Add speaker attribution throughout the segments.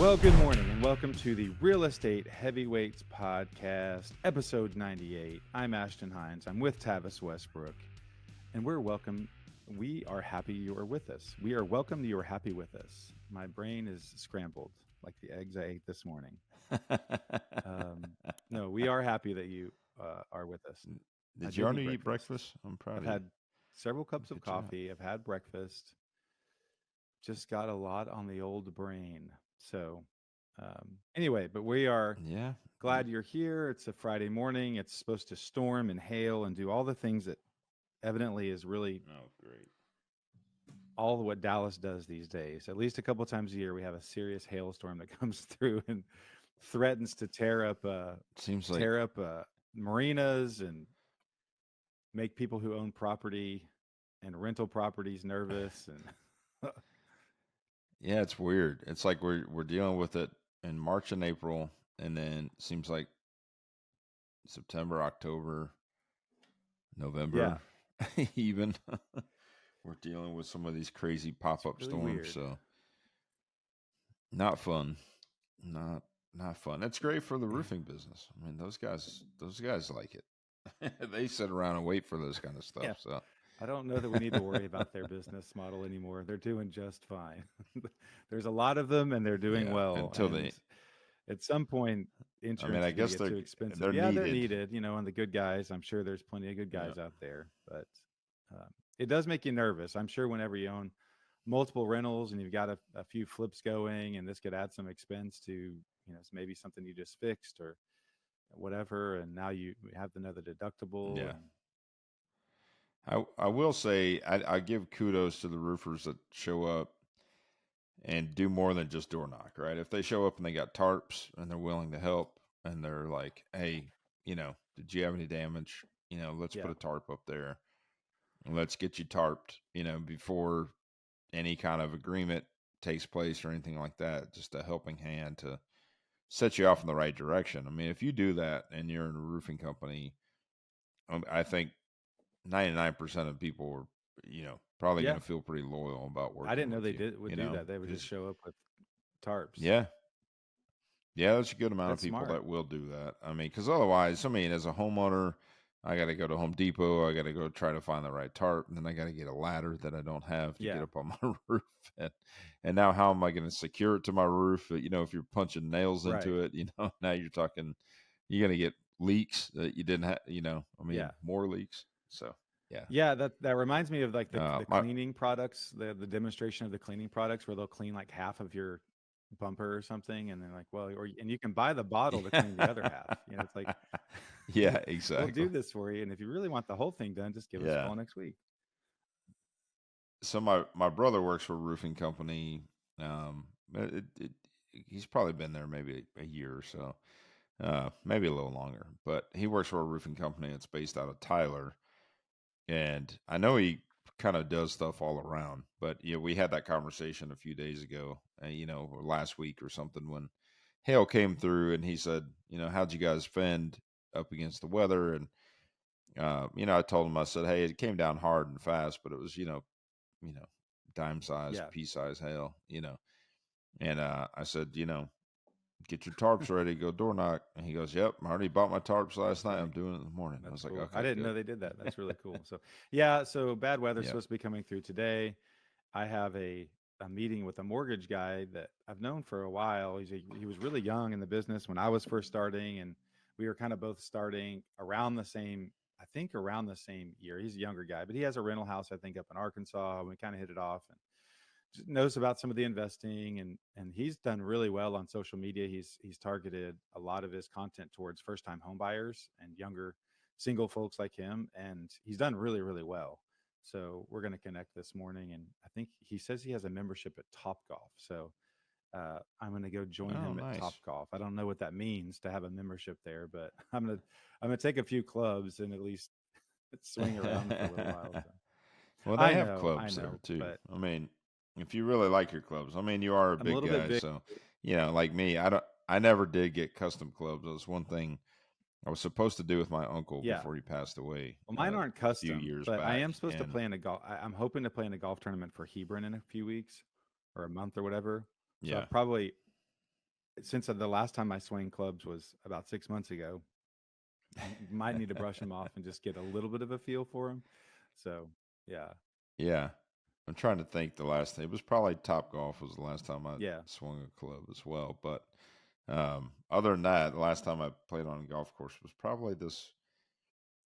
Speaker 1: Well, good morning and welcome to the Real Estate Heavyweights Podcast, episode 98. I'm Ashton Hines. I'm with Tavis, Westbrook, and we are happy you are with us. We are welcome that you are happy with us. My brain is scrambled like the eggs I ate this morning. No, we are happy that you are with us.
Speaker 2: Did you already eat breakfast? I'm proud
Speaker 1: I've
Speaker 2: of you.
Speaker 1: had several cups of
Speaker 2: Good job.
Speaker 1: coffee. I've had breakfast. Just got a lot on the old brain. So anyway, but we are glad you're here. It's a Friday morning. It's supposed to storm and hail and do all the things that evidently is really
Speaker 2: great.
Speaker 1: All of what Dallas does these days. At least a couple times a year, we have a serious hailstorm that comes through and threatens to tear up marinas and make people who own property and rental properties nervous. And
Speaker 2: yeah, it's weird. It's like we're dealing with it in March and April, and then it seems like September, October, November, even we're dealing with some of these crazy pop-up
Speaker 1: really
Speaker 2: storms.
Speaker 1: weird.
Speaker 2: So not fun. Not fun. It's great for the roofing business. I mean, those guys like it. They sit around and wait for this kind of stuff.
Speaker 1: Yeah.
Speaker 2: So
Speaker 1: I don't know that we need to worry about their business model anymore. They're doing just fine. There's a lot of them, and they're doing well.
Speaker 2: Until
Speaker 1: at some point, insurance
Speaker 2: I guess
Speaker 1: get too expensive.
Speaker 2: They're
Speaker 1: needed. And the good guys. I'm sure there's plenty of good guys out there, but it does make you nervous. I'm sure whenever you own multiple rentals and you've got a few flips going, and this could add some expense to maybe something you just fixed or whatever, and now you have another deductible.
Speaker 2: Yeah. I will say I give kudos to the roofers that show up and do more than just door knock, right? If they show up and they got tarps and they're willing to help and they're like, hey, did you have any damage? Let's put a tarp up there and let's get you tarped, before any kind of agreement takes place or anything like that. Just a helping hand to set you off in the right direction. I mean, if you do that and you're in a roofing company, I think 99% of people are, probably going to feel pretty loyal about working.
Speaker 1: I didn't know they
Speaker 2: do
Speaker 1: that. They would just show up with tarps.
Speaker 2: Yeah, that's a good amount of people that will do that. I mean, because otherwise, as a homeowner, I got to go to Home Depot. I got to go try to find the right tarp, and then I got to get a ladder that I don't have to get up on my roof. And now, how am I going to secure it to my roof? If you're punching nails into it, now you're talking, you're going to get leaks that you didn't have. More leaks. So.
Speaker 1: Yeah, that reminds me of like the cleaning products, the demonstration of the cleaning products where they'll clean like half of your bumper or something, and they're like, and you can buy the bottle to clean the other half. It's like,
Speaker 2: yeah, exactly.
Speaker 1: We'll do this for you, and if you really want the whole thing done, just give us a call next week.
Speaker 2: So my brother works for a roofing company. He's probably been there maybe a year or so, maybe a little longer, but he works for a roofing company that's based out of Tyler. And I know he kind of does stuff all around, but we had that conversation a few days ago, or last week or something, when hail came through, and he said, how'd you guys fend up against the weather? And I told him, I said, hey, it came down hard and fast, but it was dime size, pea size hail, and I said, get your tarps ready, go door knock. And he goes, yep, I already bought my tarps last night. I'm doing it in the morning. I was
Speaker 1: cool.
Speaker 2: like, okay,
Speaker 1: I didn't know they did that. That's really cool. So bad weather's supposed to be coming through today. I have a meeting with a mortgage guy that I've known for a while. He was really young in the business when I was first starting, and we were kind of both starting around the same year. He's a younger guy, but he has a rental house, I think, up in Arkansas. And we kind of hit it off, and knows about some of the investing, and he's done really well on social media. He's targeted a lot of his content towards first-time home buyers and younger single folks like him, and he's done really, really well. So we're going to connect this morning, and I think he says he has a membership at Topgolf. So I'm going to go join him at Topgolf. I don't know what that means to have a membership there, but I'm gonna take a few clubs and at least swing around for a little while. So.
Speaker 2: Well, they have clubs there too. But, if you really like your clubs, you are a big guy. Big. So, like me, I never did get custom clubs. It was one thing I was supposed to do with my uncle before he passed away.
Speaker 1: Well, mine aren't custom,
Speaker 2: a few years
Speaker 1: but
Speaker 2: back,
Speaker 1: I am supposed to play in a golf. I'm hoping to play in a golf tournament for Hebron in a few weeks or a month or whatever. So since the last time I swing clubs was about 6 months ago, might need to brush them off and just get a little bit of a feel for them. So yeah,
Speaker 2: Yeah. I'm trying to think the last thing. It was probably Top Golf was the last time I
Speaker 1: yeah,
Speaker 2: swung a club as well. But other than that, the last time I played on a golf course was probably this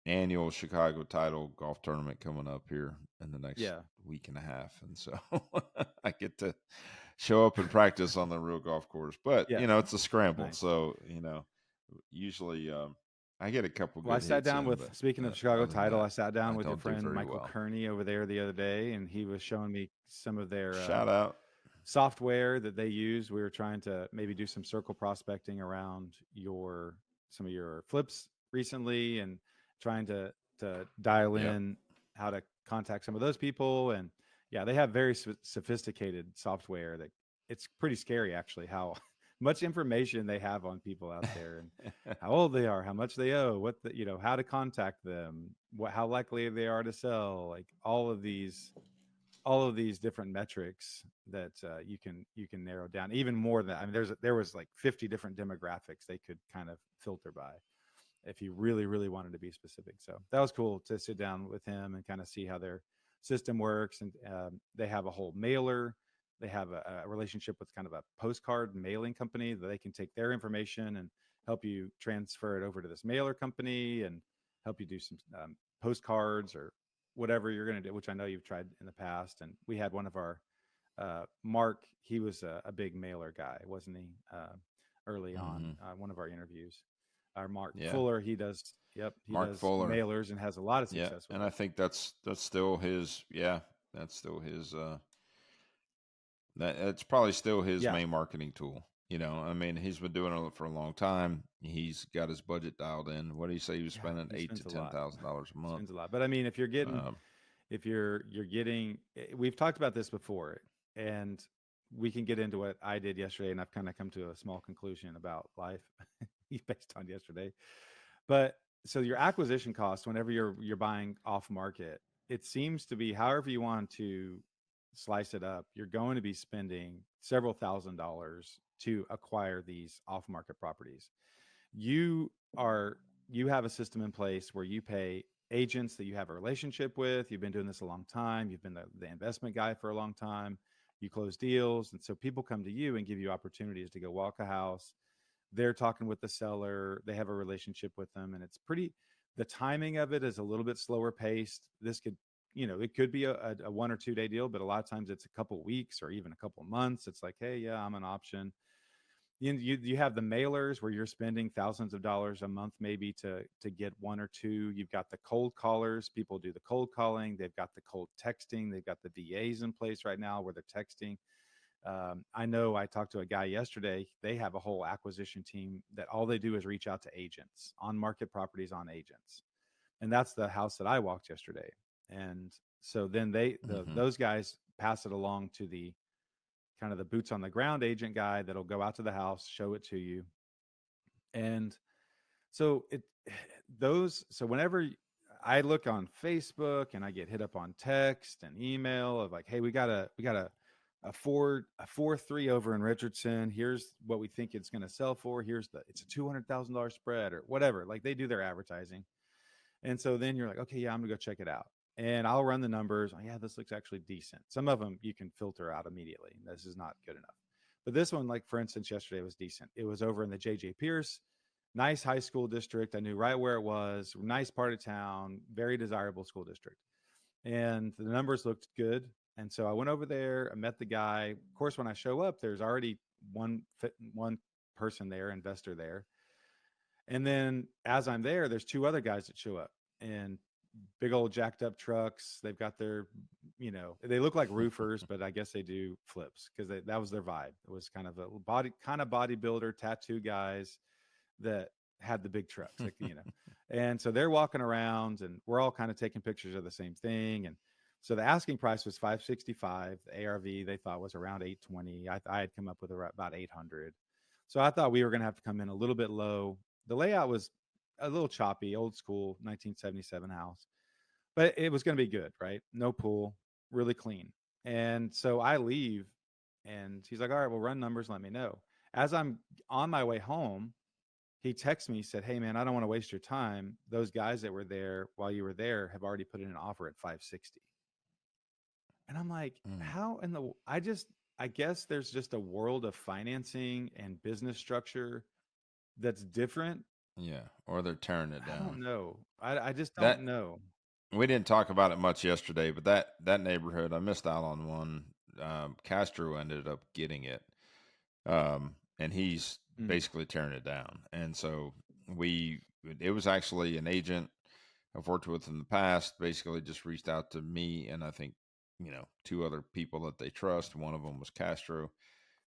Speaker 2: annual Chicago title golf tournament coming up here in the next
Speaker 1: yeah,
Speaker 2: week and a half. And so I get to show up and practice on the real golf course. But,
Speaker 1: yeah.
Speaker 2: it's a scramble.
Speaker 1: Nice.
Speaker 2: So, usually I get a couple
Speaker 1: Well, I
Speaker 2: good
Speaker 1: sat
Speaker 2: hits
Speaker 1: down
Speaker 2: in,
Speaker 1: with,
Speaker 2: but
Speaker 1: speaking of Chicago
Speaker 2: other than
Speaker 1: title, I
Speaker 2: that,
Speaker 1: sat down
Speaker 2: I
Speaker 1: with your
Speaker 2: don't do
Speaker 1: friend
Speaker 2: very
Speaker 1: Michael
Speaker 2: well.
Speaker 1: Kearney over there the other day, and he was showing me some of their
Speaker 2: Shout out.
Speaker 1: software that they use. We were trying to maybe do some circle prospecting around some of your flips recently, and trying to dial
Speaker 2: Yep.
Speaker 1: in how to contact some of those people. And yeah, they have very sophisticated software that it's pretty scary actually how much information they have on people out there, and how old they are, how much they owe, what the, how to contact them, how likely they are to sell, like all of these different metrics that you can narrow down even more than, I mean, there was like 50 different demographics they could kind of filter by if you really really wanted to be specific. So that was cool to sit down with him and kind of see how their system works. And they have a whole mailer. They have a relationship with kind of a postcard mailing company that they can take their information and help you transfer it over to this mailer company and help you do some postcards or whatever you're going to do, which I know you've tried in the past. And we had one of our Mark, he was a big mailer guy, wasn't he? Early on,
Speaker 2: Hmm.
Speaker 1: one of our interviews, our Mark
Speaker 2: Yeah.
Speaker 1: Fuller, he does. Yep, he
Speaker 2: Mark
Speaker 1: does
Speaker 2: Fuller.
Speaker 1: mailers and has a lot of
Speaker 2: Yeah.
Speaker 1: success with
Speaker 2: And I
Speaker 1: them.
Speaker 2: think that's still his, yeah, that's still his, that's probably still his
Speaker 1: Yeah,
Speaker 2: main marketing tool. I mean, he's been doing it for a long time. He's got his budget dialed in. What do you say he was
Speaker 1: yeah,
Speaker 2: spending
Speaker 1: he
Speaker 2: eight to
Speaker 1: spends a
Speaker 2: ten
Speaker 1: lot.
Speaker 2: thousand dollars a
Speaker 1: He
Speaker 2: month?
Speaker 1: spends a lot. But I mean, if you're getting,
Speaker 2: Um,
Speaker 1: if you're getting, we've talked about this before, and we can get into what I did yesterday, and I've kind of come to a small conclusion about life based on yesterday. But so your acquisition cost, whenever you're buying off market, it seems to be however you want to slice it up, you're going to be spending several $1,000s to acquire these off market properties. You are you have a system in place where you pay agents that you have a relationship with. You've been doing this a long time. You've been the investment guy for a long time. You close deals. And so people come to you and give you opportunities to go walk a house. They're talking with the seller. They have a relationship with them. And it's pretty, the timing of it is a little bit slower paced. This could, it could be a 1 or 2 day deal, but a lot of times it's a couple weeks or even a couple months. It's like, hey, yeah, I'm an option. You have the mailers where you're spending thousands of dollars a month maybe to get one or two. You've got the cold callers. People do the cold calling. They've got the cold texting. They've got the VAs in place right now where they're texting. I know I talked to a guy yesterday. They have a whole acquisition team that all they do is reach out to agents on market properties on agents, and that's the house that I walked yesterday. And so then
Speaker 2: hmm.
Speaker 1: those guys pass it along to the kind of the boots on the ground agent guy that'll go out to the house, show it to you. And so whenever I look on Facebook and I get hit up on text and email of like, hey, we got a 4-3 over in Richardson. Here's what we think it's going to sell for. It's a $200,000 spread or whatever. Like they do their advertising. And so then you're like, okay, yeah, I'm gonna go check it out. And I'll run the numbers. Oh, yeah, this looks actually decent. Some of them you can filter out immediately. This is not good enough. But this one, like for instance, yesterday was decent. It was over in the JJ Pierce, nice high school district. I knew right where it was, nice part of town, very desirable school district. And the numbers looked good. And so I went over there, I met the guy. Of course, when I show up, there's already one person there, investor there. And then as I'm there, there's two other guys that show up and big old jacked up trucks. They've got their, they look like roofers, but I guess they do flips because that was their vibe. It was kind of a bodybuilder, tattoo guys that had the big trucks, like. And so they're walking around and we're all kind of taking pictures of the same thing. And so the asking price was 565. The ARV they thought was around 820. I had come up with about 800. So I thought we were going to have to come in a little bit low. The layout was a little choppy, old school 1977 house, but it was going to be good, right? No pool, really clean. And so I leave and he's like, all right, well, run numbers, let me know. as I'm on my way home, he texted me, he said, "Hey man, I don't want to waste your time. Those guys that were there while you were there have already put in an offer at 560." And I'm like,
Speaker 2: Mm,
Speaker 1: how in the, I guess there's just a world of financing and business structure that's different.
Speaker 2: yeah, or they're tearing it
Speaker 1: I
Speaker 2: down.
Speaker 1: don't know. I just don't
Speaker 2: That
Speaker 1: know.
Speaker 2: we didn't talk about it much yesterday, but that neighborhood, I missed out on one. Castro ended up getting it, and he's
Speaker 1: Mm,
Speaker 2: basically tearing it down. And so we, it was actually an agent I've worked with in the past. Basically, just reached out to me, and I think two other people that they trust. One of them was Castro,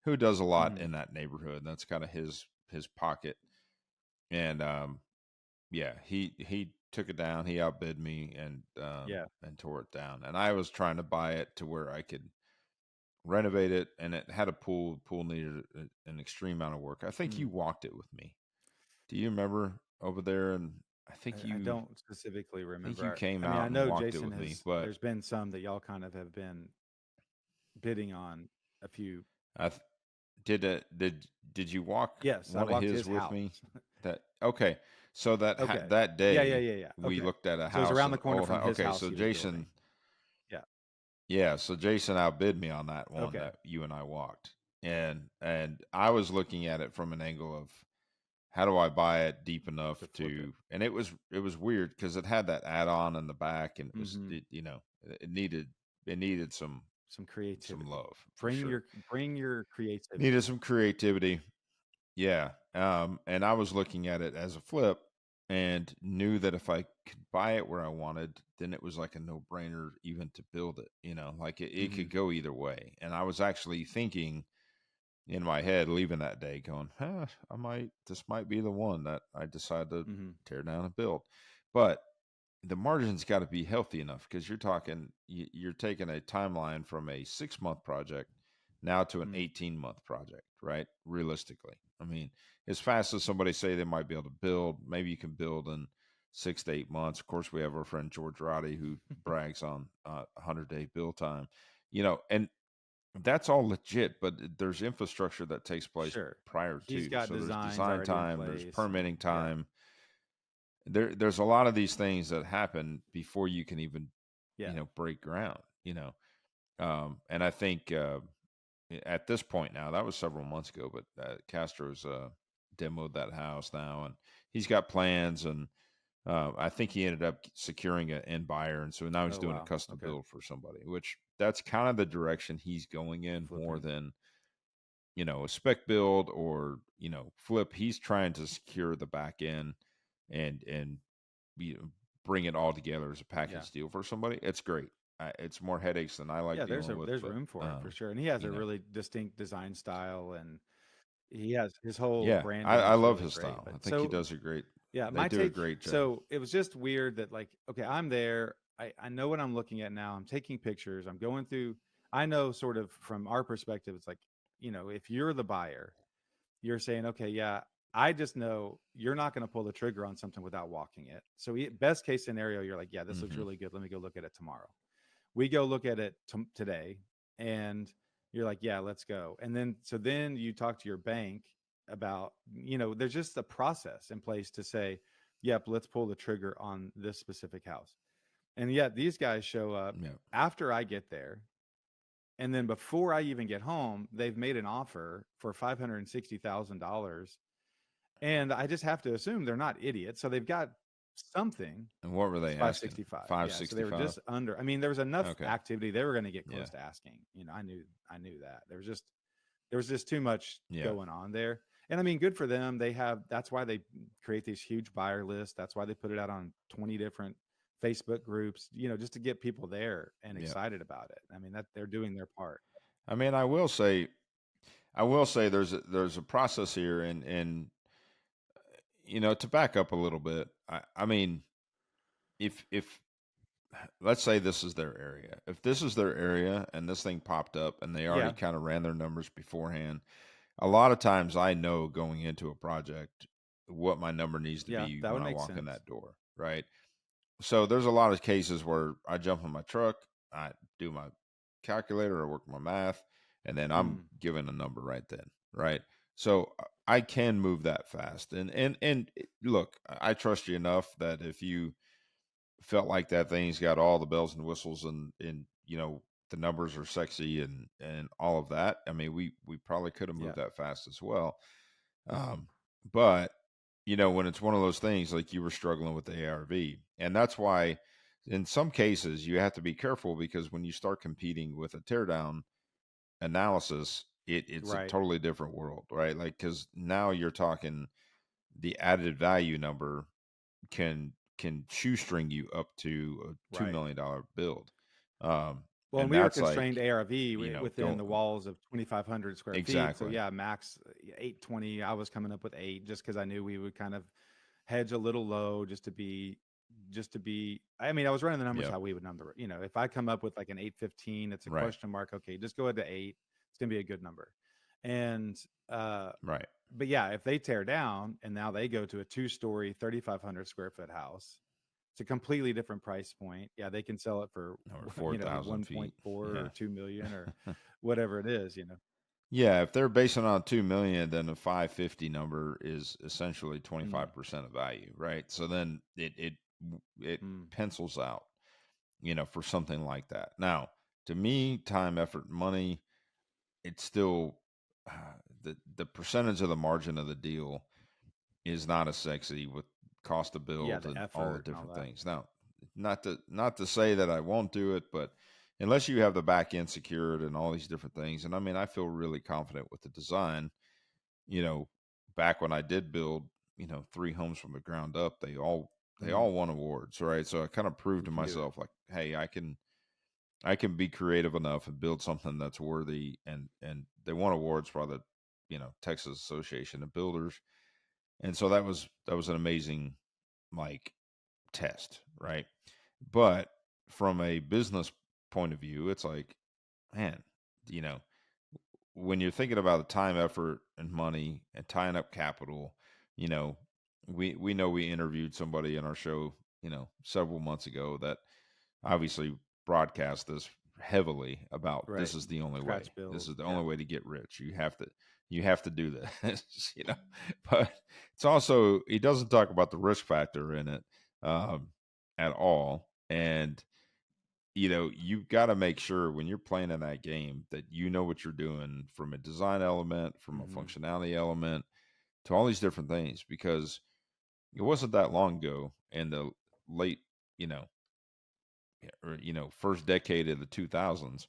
Speaker 2: who does a lot
Speaker 1: mm,
Speaker 2: in that neighborhood. That's kind of his pocket. And yeah, he took it down. He outbid me
Speaker 1: yeah.
Speaker 2: and tore it down. And I was trying to buy it to where I could renovate it, and it had a pool. Pool needed an extreme amount of work. I think you
Speaker 1: Mm.
Speaker 2: walked it with me. Do you remember over there? And
Speaker 1: I don't specifically
Speaker 2: I think you
Speaker 1: remember.
Speaker 2: came
Speaker 1: I mean, I
Speaker 2: out and
Speaker 1: know
Speaker 2: walked it
Speaker 1: Jason
Speaker 2: with me,
Speaker 1: has,
Speaker 2: but
Speaker 1: there's been some that y'all kind of have been bidding on a few.
Speaker 2: I th- did you walk
Speaker 1: Yes, I
Speaker 2: one of
Speaker 1: walked
Speaker 2: his
Speaker 1: his
Speaker 2: with
Speaker 1: house.
Speaker 2: me? That okay? So
Speaker 1: Okay.
Speaker 2: that
Speaker 1: Yeah, yeah,
Speaker 2: day
Speaker 1: yeah, yeah.
Speaker 2: we
Speaker 1: Okay.
Speaker 2: looked at a
Speaker 1: So it was
Speaker 2: house,
Speaker 1: around the
Speaker 2: an
Speaker 1: corner
Speaker 2: old
Speaker 1: from
Speaker 2: house.
Speaker 1: his
Speaker 2: Okay,
Speaker 1: house
Speaker 2: so
Speaker 1: he was building.
Speaker 2: Jason,
Speaker 1: Yeah.
Speaker 2: yeah, so Jason outbid me on that one
Speaker 1: Okay.
Speaker 2: that you and I walked, and I was looking at it from an angle of how do I buy it deep enough
Speaker 1: To flip it.
Speaker 2: to, and it was weird because it had that add on in the back, and
Speaker 1: Hmm.
Speaker 2: it needed
Speaker 1: Some
Speaker 2: some
Speaker 1: creativity.
Speaker 2: love for sure.
Speaker 1: Bring your creativity.
Speaker 2: Needed some creativity. Yeah. And I was looking at it as a flip and knew that if I could buy it where I wanted, then it was like a no brainer even to build it. Like it
Speaker 1: Hmm.
Speaker 2: could go either way. And I was actually thinking in my head, leaving that day, going, this might be the one that I decide to
Speaker 1: Hmm.
Speaker 2: tear down and build. But the margin's got to be healthy enough because you're taking a timeline from a 6 month project now to an
Speaker 1: Mm.
Speaker 2: 18-month project, right? Realistically, I mean, as fast as somebody say they might be able to build, maybe you can build in 6 to 8 months. Of course, we have our friend George Roddy who brags on 100-day build time, and that's all legit. But there's infrastructure that takes place
Speaker 1: Sure.
Speaker 2: prior
Speaker 1: He's
Speaker 2: to,
Speaker 1: got
Speaker 2: so there's
Speaker 1: designs
Speaker 2: design
Speaker 1: already in
Speaker 2: time, there's
Speaker 1: place and
Speaker 2: permitting
Speaker 1: yeah.
Speaker 2: time, there's a lot of these things that happen before you can even
Speaker 1: Yeah.
Speaker 2: break ground. And I think at this point now, that was several months ago, but Castro's demoed that house now, and he's got plans, and I think he ended up securing an end buyer, and so now he's
Speaker 1: Oh
Speaker 2: doing a
Speaker 1: wow.
Speaker 2: custom
Speaker 1: Okay.
Speaker 2: build for somebody, which that's kind of the direction he's going in more
Speaker 1: Flipping.
Speaker 2: than a spec build or flip. He's trying to secure the back end and be bring it all together as a
Speaker 1: Yeah.
Speaker 2: package deal for somebody. It's great. It's more headaches than I like
Speaker 1: Yeah,
Speaker 2: dealing with,
Speaker 1: there's
Speaker 2: but
Speaker 1: room for it for sure. And he has
Speaker 2: you
Speaker 1: a
Speaker 2: know,
Speaker 1: really distinct design style and he has his whole
Speaker 2: yeah,
Speaker 1: branding
Speaker 2: I
Speaker 1: is
Speaker 2: love
Speaker 1: really
Speaker 2: his
Speaker 1: great.
Speaker 2: style.
Speaker 1: But
Speaker 2: I think he
Speaker 1: so
Speaker 2: does a great.
Speaker 1: yeah,
Speaker 2: They
Speaker 1: my
Speaker 2: do a
Speaker 1: take,
Speaker 2: great job.
Speaker 1: so it was just weird that like, okay, I'm there. I know what I'm looking at now. I'm taking pictures. I'm going through, I know sort of from our perspective, it's like, if you're the buyer, you're saying, okay, yeah, I just know you're not going to pull the trigger on something without walking it. So best case scenario, you're like, yeah, this looks
Speaker 2: Hmm.
Speaker 1: really good. Let me go look at it tomorrow. We go look at it today, and you're like, yeah, let's go. And then so then you talk to your bank about, there's just a process in place to say, yep, let's pull the trigger on this specific house. And yet these guys show up
Speaker 2: Yeah.
Speaker 1: after I get there, and then before I even get home, they've made an offer for $560,000. And I just have to assume they're not idiots. So they've got something.
Speaker 2: And what were
Speaker 1: It's
Speaker 2: they asking?
Speaker 1: 565.
Speaker 2: Five
Speaker 1: Yeah. So
Speaker 2: sixty
Speaker 1: they were
Speaker 2: five.
Speaker 1: just under. I mean, there was enough
Speaker 2: Okay.
Speaker 1: activity. They were going to get
Speaker 2: Yeah.
Speaker 1: close to asking. I knew that. There was just too much
Speaker 2: Yeah.
Speaker 1: going on there. And I mean, good for them. That's why they create these huge buyer lists. That's why they put it out on 20 different Facebook groups, just to get people there and
Speaker 2: Yeah.
Speaker 1: excited about it. I mean, that they're doing their part.
Speaker 2: I mean, I will say there's a process here, and to back up a little bit. I mean, if let's say this is their area. If this is their area and this thing popped up and they already
Speaker 1: Yeah.
Speaker 2: kind of ran their numbers beforehand, a lot of times I know going into a project what my number needs to
Speaker 1: Yeah.
Speaker 2: be
Speaker 1: That
Speaker 2: when
Speaker 1: would
Speaker 2: I
Speaker 1: make
Speaker 2: walk in
Speaker 1: sense.
Speaker 2: that door, right? So there's a lot of cases where I jump in my truck, I do my calculator, I work my math, and then I'm
Speaker 1: Mm,
Speaker 2: given a number right then, right? So I can move that fast. And look, I trust you enough that if you felt like that thing's got all the bells and whistles and the numbers are sexy and all of that. I mean, we probably could have
Speaker 1: Yeah.
Speaker 2: moved that fast as well. Um, but when it's one of those things like you were struggling with the ARV, and that's why in some cases you have to be careful because when you start competing with a teardown analysis, it's a
Speaker 1: Right.
Speaker 2: totally different world, right? Like because now you're talking the added value number can shoestring you up to a $2
Speaker 1: Right.
Speaker 2: million build. Um,
Speaker 1: Well, and
Speaker 2: and
Speaker 1: we were
Speaker 2: that's like,
Speaker 1: constrained ARV within
Speaker 2: go
Speaker 1: the walls of 2,500 square feet. So
Speaker 2: exactly.
Speaker 1: yeah, max 820. I was coming up with 8 just because I knew we would kind of hedge a little low just to be. I mean, I was running the numbers
Speaker 2: Yep.
Speaker 1: how we would number it. If I come up with like an 815, it's a
Speaker 2: Right.
Speaker 1: question mark. Okay, just go ahead to 8. It's gonna be a good number. And uh,
Speaker 2: Right.
Speaker 1: but yeah, if they tear down and now they go to a 2-story, 3,500 square foot house, it's a completely different price point. Yeah, they can sell it for
Speaker 2: Or 4,000 feet.
Speaker 1: 1.4
Speaker 2: Yeah.
Speaker 1: or 2 million or whatever it is.
Speaker 2: Yeah. If they're basing on 2 million, then a 550 number is essentially
Speaker 1: Mm,
Speaker 2: 25% of value. Right. So then it
Speaker 1: mm.
Speaker 2: pencils out, for something like that. Now, to me, time, effort, money, it's still the percentage of the margin of the deal is not as sexy with cost to
Speaker 1: Yeah,
Speaker 2: build
Speaker 1: the
Speaker 2: and all the
Speaker 1: effort and all
Speaker 2: different
Speaker 1: that.
Speaker 2: things. Now, not to say that I won't do it, but unless you have the back end secured and all these different things, and I mean, I feel really confident with the design. You know, back when I did build, 3 homes from the ground up, they all
Speaker 1: Mm,
Speaker 2: won awards, right? So I kind of proved
Speaker 1: you
Speaker 2: to
Speaker 1: can do it.
Speaker 2: myself like, hey, I can be creative enough and build something that's worthy, and they won awards for the Texas Association of Builders, and so that was an amazing like test, right? But from a business point of view, it's like, man, you know, when you're thinking about the time, effort, and money and tying up capital, you know, we know we interviewed somebody in our show, several months ago that obviously broadcast this heavily about this
Speaker 1: Right.
Speaker 2: is the only way.
Speaker 1: Scratch
Speaker 2: This
Speaker 1: build.
Speaker 2: is the
Speaker 1: Yeah.
Speaker 2: only way to get rich. You have to do this, But it's also he doesn't talk about the risk factor in it um, at all, and you've got to make sure when you're playing in that game that you know what you're doing from a design element, from a
Speaker 1: Hmm.
Speaker 2: functionality element, to all these different things because it wasn't that long ago in the late, you know, or first decade of the 2000s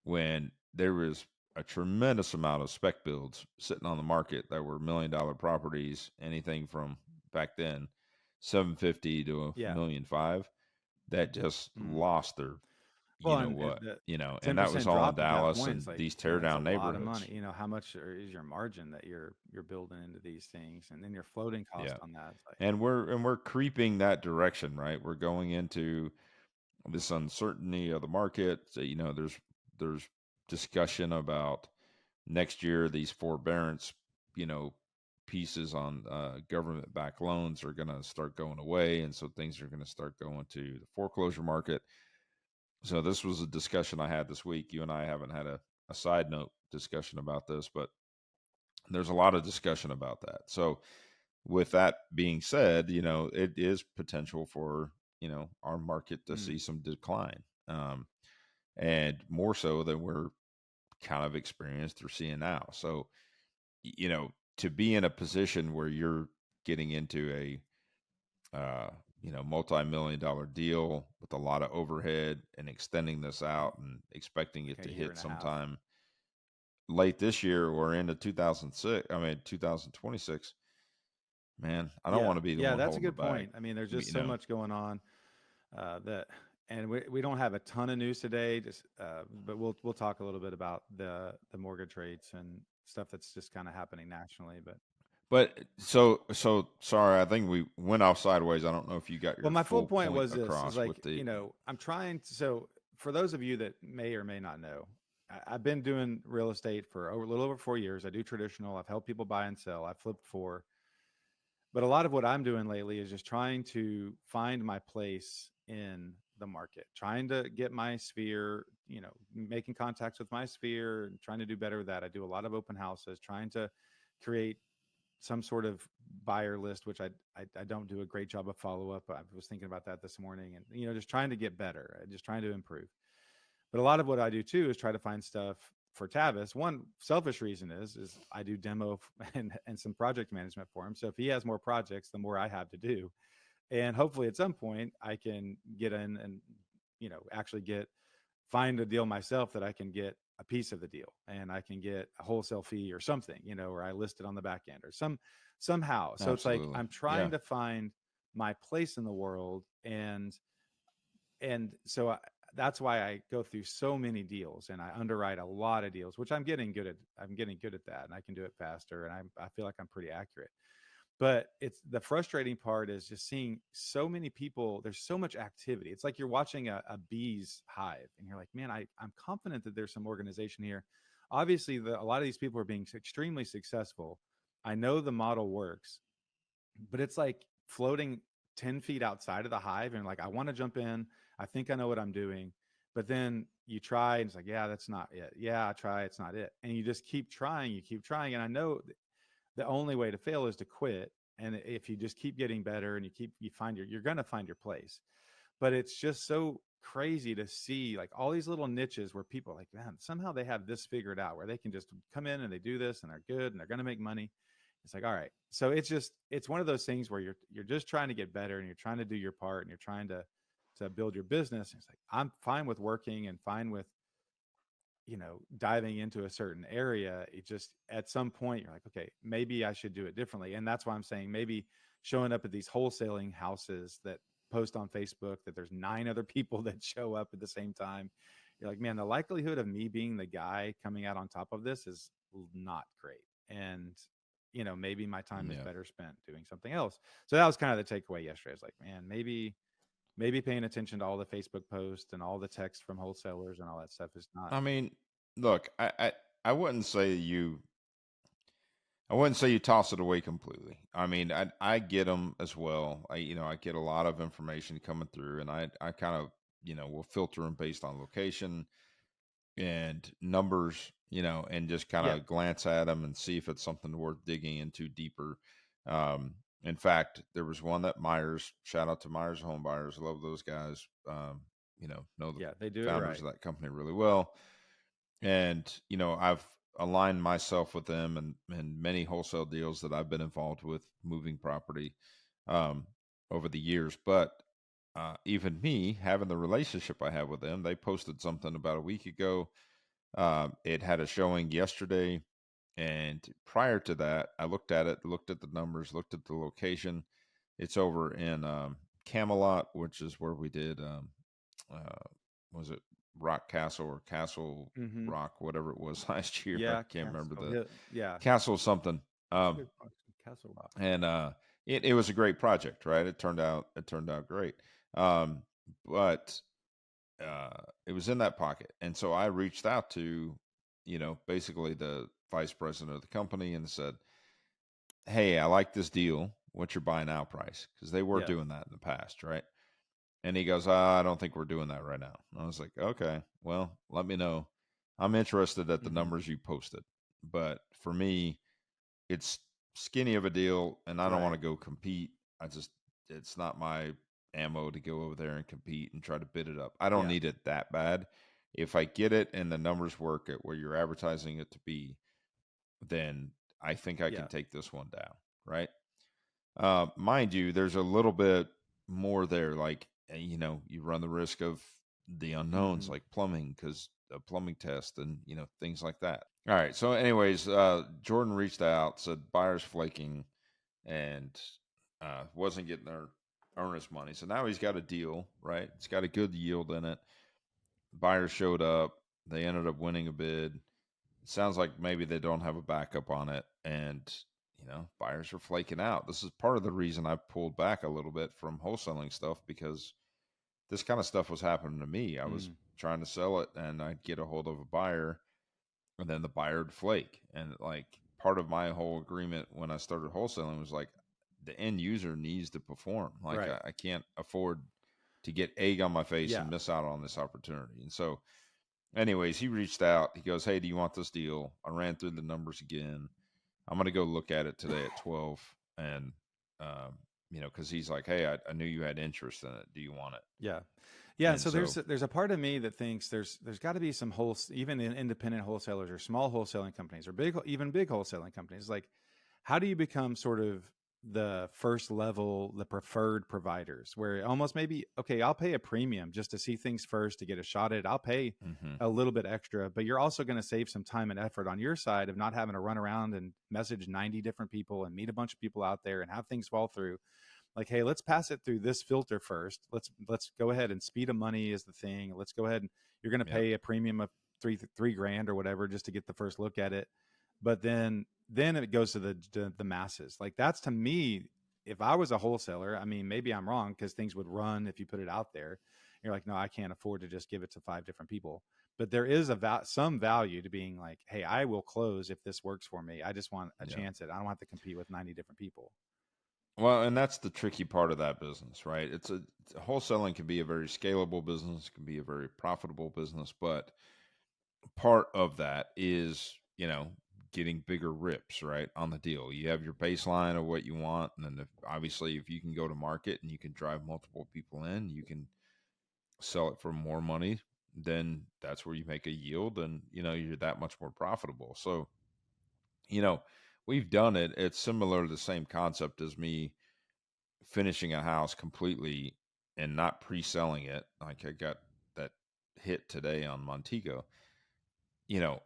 Speaker 2: when there was a tremendous amount of spec builds sitting on the market that were $1 million properties, anything from back then 750 to a
Speaker 1: Yeah.
Speaker 2: million five that just
Speaker 1: Mm.
Speaker 2: lost their
Speaker 1: Well,
Speaker 2: you know
Speaker 1: and
Speaker 2: what
Speaker 1: the
Speaker 2: and that was
Speaker 1: 10%
Speaker 2: all in
Speaker 1: drop at that
Speaker 2: Dallas
Speaker 1: point
Speaker 2: and
Speaker 1: is like,
Speaker 2: these tear
Speaker 1: man, that's a
Speaker 2: down
Speaker 1: lot of money.
Speaker 2: neighborhoods.
Speaker 1: How much is your margin that you're building into these things, and then your floating cost
Speaker 2: Yeah,
Speaker 1: on that is like,
Speaker 2: and we're creeping that direction, right? We're going into this uncertainty of the market. So, there's discussion about next year these forbearance, you know, pieces on government backed loans are going to start going away, and so things are going to start going to the foreclosure market. So this was a discussion I had this week. You and I haven't had a side note discussion about this, but there's a lot of discussion about that. So with that being said, it is potential for our market to
Speaker 1: mm,
Speaker 2: see some decline, and more so than we're kind of experienced or seeing now. So to be in a position where you're getting into a multi-million dollar deal with a lot of overhead and extending this out and expecting it
Speaker 1: like a
Speaker 2: to
Speaker 1: year
Speaker 2: hit
Speaker 1: and a half.
Speaker 2: sometime late this year or into 2006, I mean 2026, man, I don't want
Speaker 1: Yeah,
Speaker 2: to be the
Speaker 1: yeah,
Speaker 2: one
Speaker 1: that's a
Speaker 2: holding the
Speaker 1: good
Speaker 2: bag.
Speaker 1: point. I mean, there's just
Speaker 2: You
Speaker 1: so
Speaker 2: know,
Speaker 1: much going on that, and we don't have a ton of news today. But we'll talk a little bit about the mortgage rates and stuff that's just kind of happening nationally. But
Speaker 2: but so sorry, I think we went off sideways. I don't know if you got
Speaker 1: well,
Speaker 2: your
Speaker 1: my full
Speaker 2: full
Speaker 1: point
Speaker 2: point
Speaker 1: was this: is
Speaker 2: across
Speaker 1: like,
Speaker 2: with the
Speaker 1: I'm trying to. So for those of you that may or may not know, I've been doing real estate for a little over 4 years. I do traditional. I've helped people buy and sell. I've flipped four. But a lot of what I'm doing lately is just trying to find my place in the market, trying to get my sphere, making contacts with my sphere and trying to do better with that. I do a lot of open houses, trying to create some sort of buyer list, which I don't do a great job of follow up. I was thinking about that this morning, and just trying to get better, just trying to improve. But a lot of what I do too is try to find stuff for Tavis. One selfish reason is I do demo and some project management for him. So if he has more projects, the more I have to do, and hopefully at some point I can get in and actually find a deal myself that I can get a piece of the deal and I can get a wholesale fee or something, or I list it on the back end or somehow. So it's like
Speaker 2: Absolutely.
Speaker 1: I'm trying to find my place in the world, and so that's why I go through so many deals and I underwrite a lot of deals, which I'm getting good at. I'm getting good at that, and I can do it faster, and I feel like I'm pretty accurate. But it's the frustrating part is just seeing so many people. There's so much activity. It's like you're watching a bee's hive, and you're like, man, I'm confident that there's some organization here. Obviously, a lot of these people are being extremely successful. I know the model works, but it's like floating 10 feet outside of the hive, and like, I want to jump in. I think I know what I'm doing. But then you try, and it's like, yeah, that's not it. Yeah, I try, it's not it. And you just keep trying, you keep trying. And I know the only way to fail is to quit. And if you just keep getting better and you're going to find your place. But it's just so crazy to see like all these little niches where people are like, man, somehow they have this figured out where they can just come in and they do this and they're good and they're going to make money. It's like, all right. So it's one of those things where you're just trying to get better and you're trying to do your part and you're trying to build your business. And it's like, I'm fine with working and fine with diving into a certain area. It just, at some point you're like, okay, maybe I should do it differently. And that's why I'm saying maybe showing up at these wholesaling houses that post on Facebook that there's 9 other people that show up at the same time. You're like, man, the likelihood of me being the guy coming out on top of this is not great. And maybe my time is
Speaker 2: Yeah.
Speaker 1: better spent doing something else. So that was kind of the takeaway yesterday. I was like, man, maybe paying attention to all the Facebook posts and all the text from wholesalers and all that stuff is not.
Speaker 2: I mean, look, I wouldn't say I wouldn't say you toss it away completely. I mean, I get them as well. I get a lot of information coming through, and I kind of will filter them based on location and numbers, and just kind
Speaker 1: Yeah.
Speaker 2: of glance at them and see if it's something worth digging into deeper. In fact, there was one that Myers, shout out to Myers Home Buyers, love those guys. Know the
Speaker 1: Yeah, they do it
Speaker 2: founders
Speaker 1: right.
Speaker 2: of that company really well, and I've aligned myself with them and many wholesale deals that I've been involved with moving property um, over the years. But even me having the relationship I have with them, they posted something about a week ago. It had a showing yesterday, and prior to that, I looked at it, looked at the numbers, looked at the location. It's over in Camelot, which is where we did uh, was it Rock Castle or Castle
Speaker 1: Mm-hmm.
Speaker 2: Rock, whatever it was last year. I
Speaker 1: Yeah,
Speaker 2: can't remember
Speaker 1: Castle
Speaker 2: the
Speaker 1: Hill. Yeah,
Speaker 2: Castle something.
Speaker 1: that's a
Speaker 2: Um,
Speaker 1: good question. Castle Rock.
Speaker 2: and it was a great project, right? It turned out great. Um, but it was in that pocket, and so I reached out to basically the vice president of the company and said, "Hey, I like this deal. What's your buy now price?" Because they were
Speaker 1: Yeah.
Speaker 2: doing that in the past, right? And he goes, I don't think we're doing that right now. And I was like, okay, well, let me know. I'm interested at the
Speaker 1: Mm-hmm.
Speaker 2: numbers you posted. But for me, it's skinny of a deal and I don't want
Speaker 1: Right.
Speaker 2: to go compete. It's not my ammo to go over there and compete and try to bid it up. I don't
Speaker 1: Yeah.
Speaker 2: need it that bad. If I get it and the numbers work at where you're advertising it to be, then I think I can
Speaker 1: Yeah.
Speaker 2: take this one down. Right. Mind you, there's a little bit more there. Like, you run the risk of the unknowns,
Speaker 1: Mm-hmm.
Speaker 2: like plumbing, because a plumbing test and, things like that. All right. So, anyways, Jordan reached out, said buyer's flaking and wasn't getting their earnest money. So now he's got a deal, right? It's got a good yield in it. Buyer showed up. They ended up winning a bid. It sounds like maybe they don't have a backup on it, and buyers are flaking out. This is part of the reason I pulled back a little bit from wholesaling stuff, because this kind of stuff was happening to me. I was
Speaker 1: Mm.
Speaker 2: trying to sell it, and I'd get a hold of a buyer, and then the buyer would flake. And like part of my whole agreement when I started wholesaling was like the end user needs to perform. Like
Speaker 1: Right.
Speaker 2: I can't afford to get egg on my face
Speaker 1: Yeah.
Speaker 2: and miss out on this opportunity. And so anyways, he reached out. He goes, "Hey, do you want this deal?" I ran through the numbers again. I'm gonna go look at it today at 12, and because he's like, hey, I knew you had interest in it. Do you want it?
Speaker 1: Yeah. Yeah, and
Speaker 2: And
Speaker 1: so
Speaker 2: so,
Speaker 1: there's a part of me that thinks there's got to be some even in independent wholesalers or small wholesaling companies or big wholesaling companies. Like, how do you become sort of the first level, the preferred providers, where almost maybe, okay, I'll pay a premium just to see things first, to get a shot at it. I'll pay
Speaker 2: mhm,
Speaker 1: a little bit extra, but you're also going to save some time and effort on your side of not having to run around and message 90 different people and meet a bunch of people out there and have things fall through. Like, hey, let's pass it through this filter first. Let's go ahead, and speed of money is the thing. Let's go ahead, and you're going to
Speaker 2: yep,
Speaker 1: pay a premium of three grand or whatever just to get the first look at it. But then it goes to the masses. Like, that's, to me, if I was a wholesaler, I mean, maybe I'm wrong because things would run if you put it out there. You're like, no, I can't afford to just give it to 5 different people. But there is some value to being like, hey, I will close if this works for me. I just want a
Speaker 2: yeah.
Speaker 1: chance at it. I don't have to compete with 90 different people.
Speaker 2: Well, and that's the tricky part of that business, right? Wholesaling can be a very scalable business, can be a very profitable business, but part of that is, getting bigger rips, right, on the deal. You have your baseline of what you want, and then obviously if you can go to market and you can drive multiple people in, you can sell it for more money, then that's where you make a yield, and you're that much more profitable. So, you know, we've done it. It's similar to the same concept as me finishing a house completely and not pre-selling it. Like I got that hit today on Montego. You know,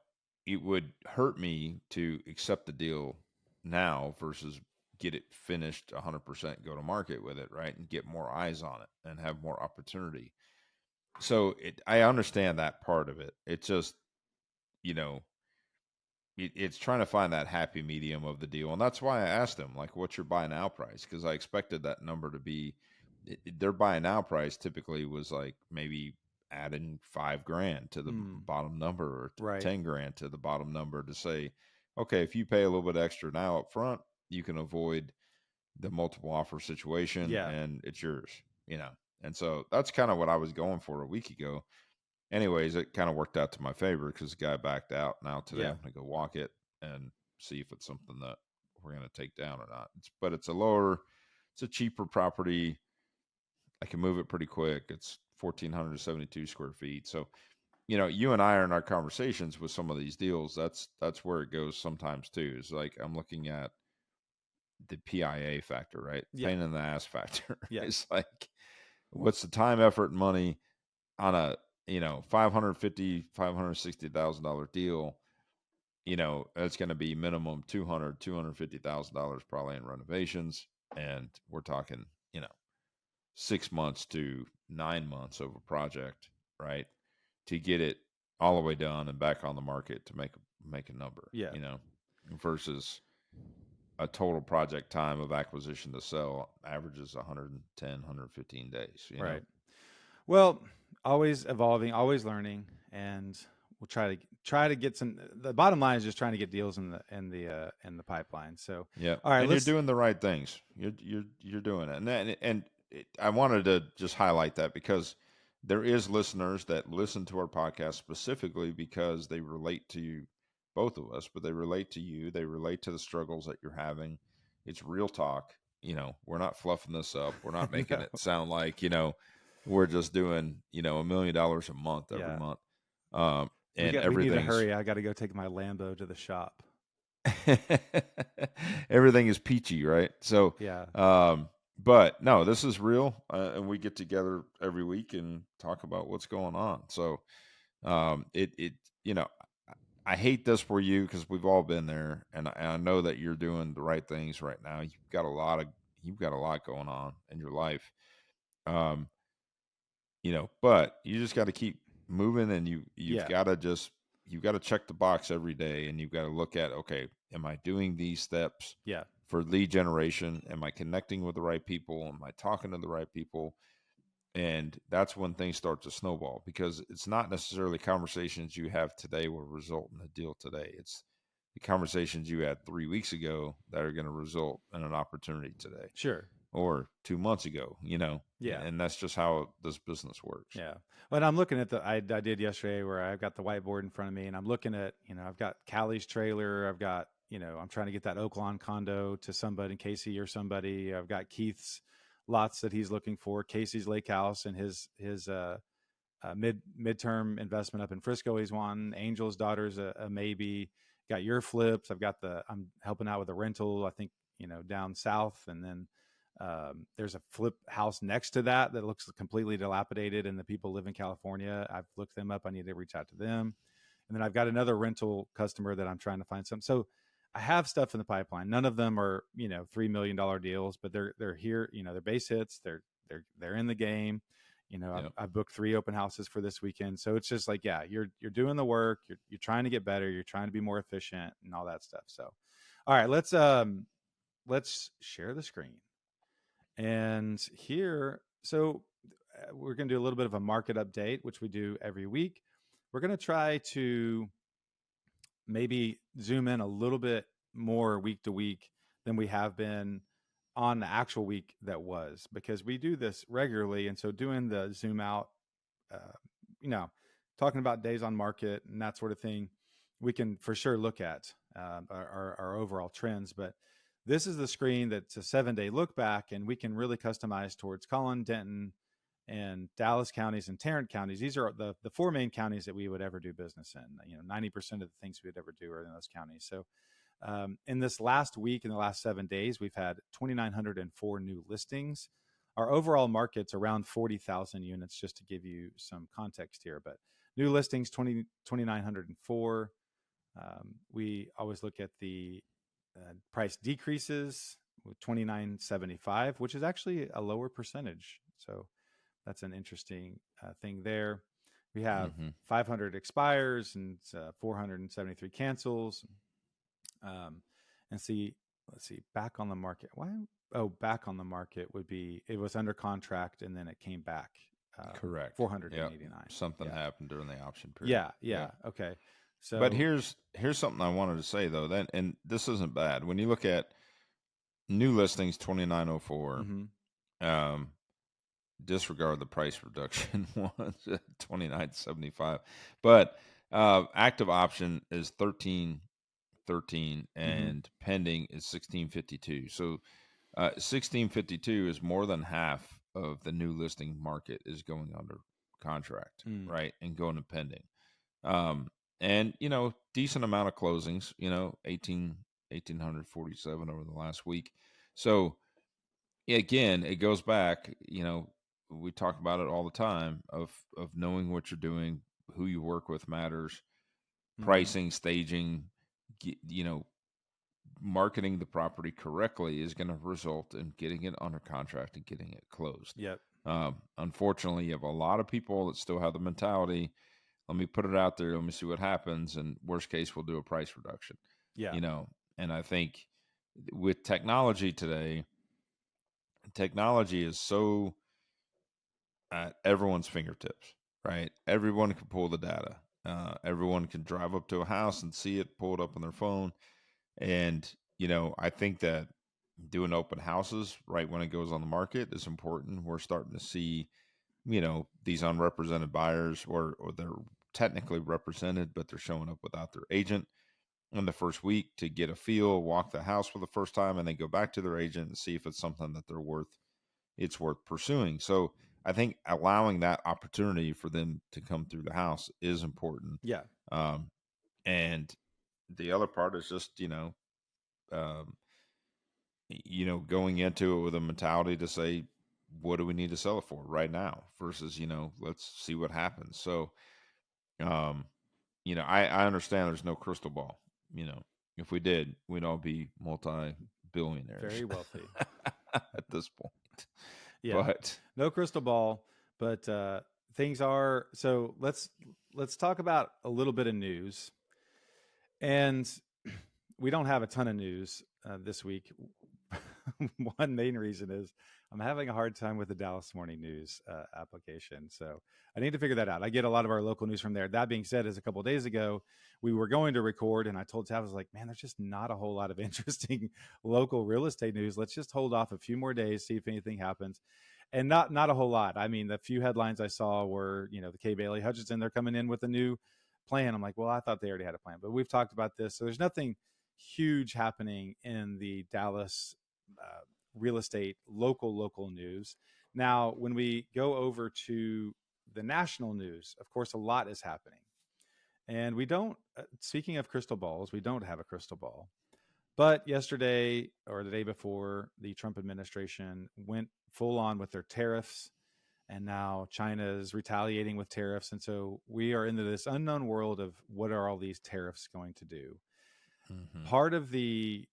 Speaker 2: it would hurt me to accept the deal now versus get it finished 100%, go to market with it, right? And get more eyes on it and have more opportunity. So I understand that part of it. It's just, you know, it's trying to find that happy medium of the deal. And that's why I asked him, like, what's your buy now price? Because I expected that number to be, their buy now price typically was like maybe adding 5 grand to the
Speaker 1: Mm,
Speaker 2: bottom number, or
Speaker 1: right.
Speaker 2: 10 grand to the bottom number, to say, okay, if you pay a little bit extra now up front, you can avoid the multiple offer situation
Speaker 1: Yeah.
Speaker 2: and it's yours. And so that's kind of what I was going for a week ago. Anyways, it kind of worked out to my favor because the guy backed out. Now today
Speaker 1: Yeah.
Speaker 2: I'm going to go walk it and see if it's something that we're going to take down or not. But it's a cheaper property. I can move it pretty quick. It's 1,472 square feet. So, you and I are in our conversations with some of these deals. That's where it goes sometimes too. Is like I'm looking at the PIA factor, right?
Speaker 1: Yeah.
Speaker 2: Pain in the ass factor.
Speaker 1: Yeah.
Speaker 2: It's like, what's the time, effort, and money on a 560,000 deal. That's going to be minimum 250,000 probably in renovations, and we're talking 6 months to 9 months of a project, right, to get it all the way done and back on the market to make a number,
Speaker 1: Yeah.
Speaker 2: versus a total project time of acquisition to sell averages 110, 115 days.
Speaker 1: Right. Well, always evolving, always learning, and we'll try to get some. The bottom line is just trying to get deals in the pipeline. So,
Speaker 2: Yeah,
Speaker 1: all right,
Speaker 2: and you're
Speaker 1: let's.
Speaker 2: doing the right things. You're doing it, I wanted to just highlight that because there is listeners that listen to our podcast specifically because they relate to both of us, but they relate to you. They relate to the struggles that you're having. It's real talk. We're not fluffing this up. We're not making
Speaker 1: No.
Speaker 2: it sound like we're just doing $1 million a month every
Speaker 1: Yeah.
Speaker 2: month.
Speaker 1: We
Speaker 2: And
Speaker 1: got. We need to
Speaker 2: everything's
Speaker 1: hurry. I got to go take my Lambo to the shop.
Speaker 2: everything is peachy, right? So,
Speaker 1: Yeah.
Speaker 2: but no, this is real, and we get together every week and talk about what's going on. So, it you know, I hate this for you because we've all been there, and I know that you're doing the right things right now. You've got a lot going on in your life. Um, but you just got to keep moving, and you've
Speaker 1: Yeah.
Speaker 2: got to check the box every day, and you've got to look at, okay, am I doing these steps
Speaker 1: Yeah.
Speaker 2: for lead generation? Am I connecting with the right people? Am I talking to the right people? And that's when things start to snowball, because it's not necessarily conversations you have today will result in a deal today. It's the conversations you had 3 weeks ago that are going to result in an opportunity today,
Speaker 1: Sure.
Speaker 2: or 2 months ago.
Speaker 1: Yeah.
Speaker 2: And that's just how this business works.
Speaker 1: Yeah. But I'm looking at I did yesterday where I've got the whiteboard in front of me and I'm looking at, I've got Callie's trailer. I've got, I'm trying to get that Oaklawn condo to somebody, Casey or somebody. I've got Keith's lots that he's looking for. Casey's lake house and his midterm investment up in Frisco. He's wanting. Angel's daughter's a maybe. Got your flips. I'm helping out with a rental. I think down south, and then there's a flip house next to that looks completely dilapidated, and the people live in California. I've looked them up. I need to reach out to them. And then I've got another rental customer that I'm trying to find some. So I have stuff in the pipeline. None of them are, $3 million deals, but they're here, they're base hits. They're in the game.
Speaker 2: Yep.
Speaker 1: I've booked 3 open houses for this weekend. So it's just like, yeah, you're doing the work. You're trying to get better. You're trying to be more efficient and all that stuff. So, all right, let's share the screen. And here, so we're going to do a little bit of a market update, which we do every week. We're going to try to maybe zoom in a little bit more week to week than we have been on the actual week that was, because we do this regularly. And so doing the zoom out, talking about days on market and that sort of thing, we can for sure look at our overall trends. But this is the screen that's a 7-day look back, and we can really customize towards Collin, Denton, and Dallas counties and Tarrant counties. These are the 4 main counties that we would ever do business in. 90% of the things we would ever do are in those counties. So in this last week, in the last 7 days, we've had 2,904 new listings. Our overall market's around 40,000 units, just to give you some context here. But new listings, 2,904. We always look at the price decreases with 2,975, which is actually a lower percentage. So that's an interesting thing there. We have 500 expires and 473 cancels. Let's see, back on the market. Why? Oh, back on the market would be, it was under contract and then it came back.
Speaker 2: Correct.
Speaker 1: 489.
Speaker 2: Yep. Something happened during the option period.
Speaker 1: Yeah. Okay. So,
Speaker 2: but here's something I wanted to say though. And this isn't bad. When you look at new listings, 2,904. Disregard the price reduction was 2,975. But active option is 1,313 and pending is 1,652. So 1,652 is more than half of the new listing market is going under contract, right, and going to pending. And decent amount of closings. 1,847 over the last week. So again, it goes back. We talk about it all the time of knowing what you're doing, who you work with matters, pricing, staging, marketing the property correctly is going to result in getting it under contract and getting it closed.
Speaker 1: Yep.
Speaker 2: Unfortunately, you have a lot of people that still have the mentality, let me put it out there, let me see what happens, and worst case, we'll do a price reduction.
Speaker 1: Yeah.
Speaker 2: And I think with technology today, technology is so at everyone's fingertips, right? Everyone can pull the data. Everyone can drive up to a house and see it, pull it up on their phone. And, I think that doing open houses right when it goes on the market is important. We're starting to see, these unrepresented buyers or they're technically represented, but they're showing up without their agent in the first week to get a feel, walk the house for the first time, and then go back to their agent and see if it's something that it's worth pursuing. So I think allowing that opportunity for them to come through the house is important.
Speaker 1: Yeah.
Speaker 2: And the other part is just, going into it with a mentality to say, what do we need to sell it for right now versus, let's see what happens. So, I understand there's no crystal ball. If we did, we'd all be multi-billionaires.
Speaker 1: Very wealthy
Speaker 2: at this point.
Speaker 1: Yeah.
Speaker 2: But
Speaker 1: no crystal ball, but things are. So let's talk about a little bit of news. And we don't have a ton of news this week. One main reason is I'm having a hard time with the Dallas Morning News application. So I need to figure that out. I get a lot of our local news from there. That being said, as a couple of days ago, we were going to record and I told Tavis, like, man, there's just not a whole lot of interesting local real estate news. Let's just hold off a few more days, see if anything happens. And not a whole lot. I mean, the few headlines I saw were, the Kay Bailey Hutchinson, they're coming in with a new plan. I'm like, well, I thought they already had a plan, but we've talked about this. So there's nothing huge happening in the Dallas real estate local news. Now, when we go over to the national news, of course, a lot is happening. And we don't, speaking of crystal balls, we don't have a crystal ball. But yesterday or the day before, the Trump administration went full on with their tariffs. And now China is retaliating with tariffs. And so we are into this unknown world of what are all these tariffs going to do.
Speaker 2: Mm-hmm.
Speaker 1: Part of the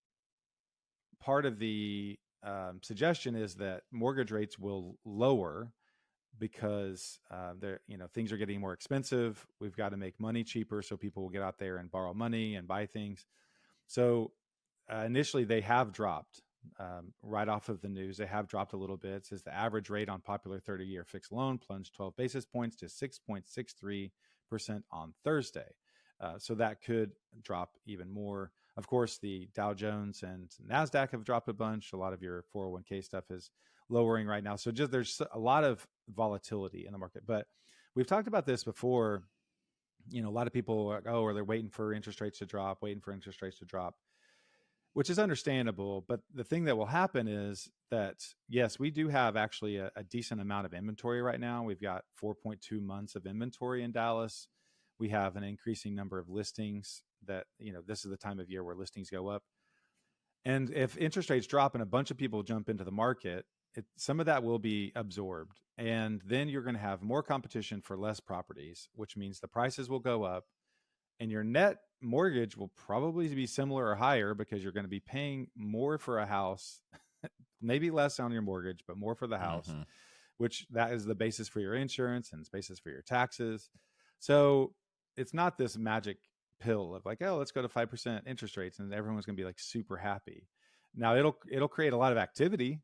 Speaker 1: suggestion is that mortgage rates will lower because things are getting more expensive. We've got to make money cheaper so people will get out there and borrow money and buy things. So initially they have dropped right off of the news. They have dropped a little bit. It says the average rate on popular 30-year fixed loan plunged 12 basis points to 6.63% on Thursday. So that could drop even more. Of course, the Dow Jones and NASDAQ have dropped a bunch. A lot of your 401k stuff is lowering right now. So just there's a lot of volatility in the market. But we've talked about this before. A lot of people are, they're waiting for interest rates to drop, which is understandable. But the thing that will happen is that, yes, we do have actually a decent amount of inventory right now. We've got 4.2 months of inventory in Dallas. We have an increasing number of listings that, this is the time of year where listings go up. And if interest rates drop and a bunch of people jump into the market, some of that will be absorbed. And then you're going to have more competition for less properties, which means the prices will go up. And your net mortgage will probably be similar or higher because you're going to be paying more for a house, maybe less on your mortgage, but more for the house,
Speaker 2: Mm-hmm.
Speaker 1: which that is the basis for your insurance and it's basis for your taxes. So it's not this magic pill of like, oh, let's go to 5% interest rates and everyone's going to be like super happy. Now it'll create a lot of activity.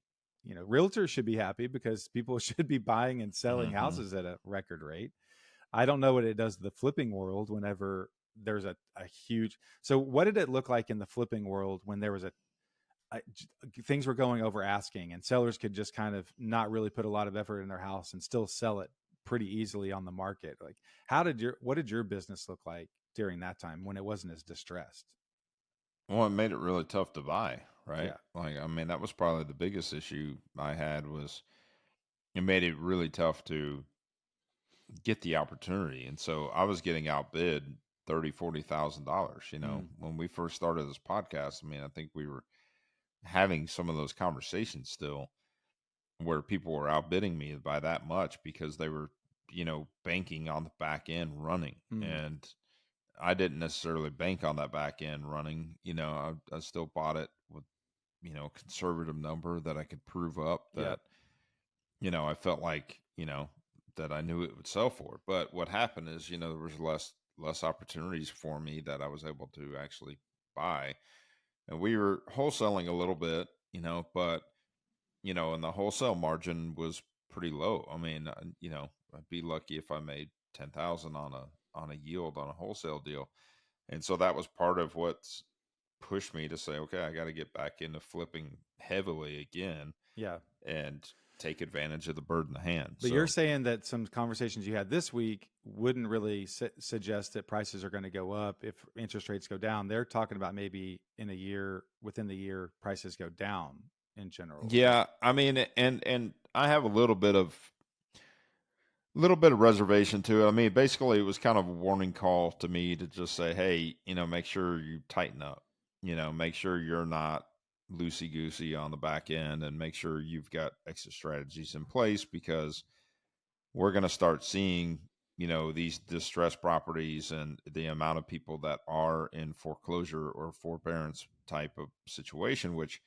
Speaker 1: Realtors should be happy because people should be buying and selling houses at a record rate. I don't know what it does to the flipping world whenever there's a huge. So what did it look like in the flipping world when there was things were going over asking and sellers could just kind of not really put a lot of effort in their house and still sell it pretty easily on the market? Like, what did your business look like during that time when it wasn't as distressed?
Speaker 2: Well, it made it really tough to buy, right?
Speaker 1: Yeah.
Speaker 2: Like, I mean, that was probably the biggest issue I had was it made it really tough to get the opportunity. And so I was getting outbid $30,000-$40,000. When we first started this podcast, I mean, I think we were having some of those conversations still where people were outbidding me by that much because they were, banking on the back end running. And I didn't necessarily bank on that back end running. I still bought it with, a conservative number that I could prove up that, I felt like, that I knew it would sell for. But what happened is, there was less opportunities for me that I was able to actually buy. And we were wholesaling a little bit, but, and the wholesale margin was pretty low. I mean, I'd be lucky if I made 10,000 on a yield on a wholesale deal. And so that was part of what's pushed me to say, okay, I got to get back into flipping heavily again.
Speaker 1: Yeah.
Speaker 2: And take advantage of the bird in the hand.
Speaker 1: But you're saying that some conversations you had this week wouldn't really suggest that prices are going to go up if interest rates go down. They're talking about maybe within the year, prices go down in general.
Speaker 2: Yeah, I mean, and I have a little bit of reservation to it. I mean, basically, it was kind of a warning call to me to just say, hey, make sure you tighten up. Make sure you're not loosey goosey on the back end, and make sure you've got exit strategies in place because we're going to start seeing, these distressed properties and the amount of people that are in foreclosure or forbearance type of situation, which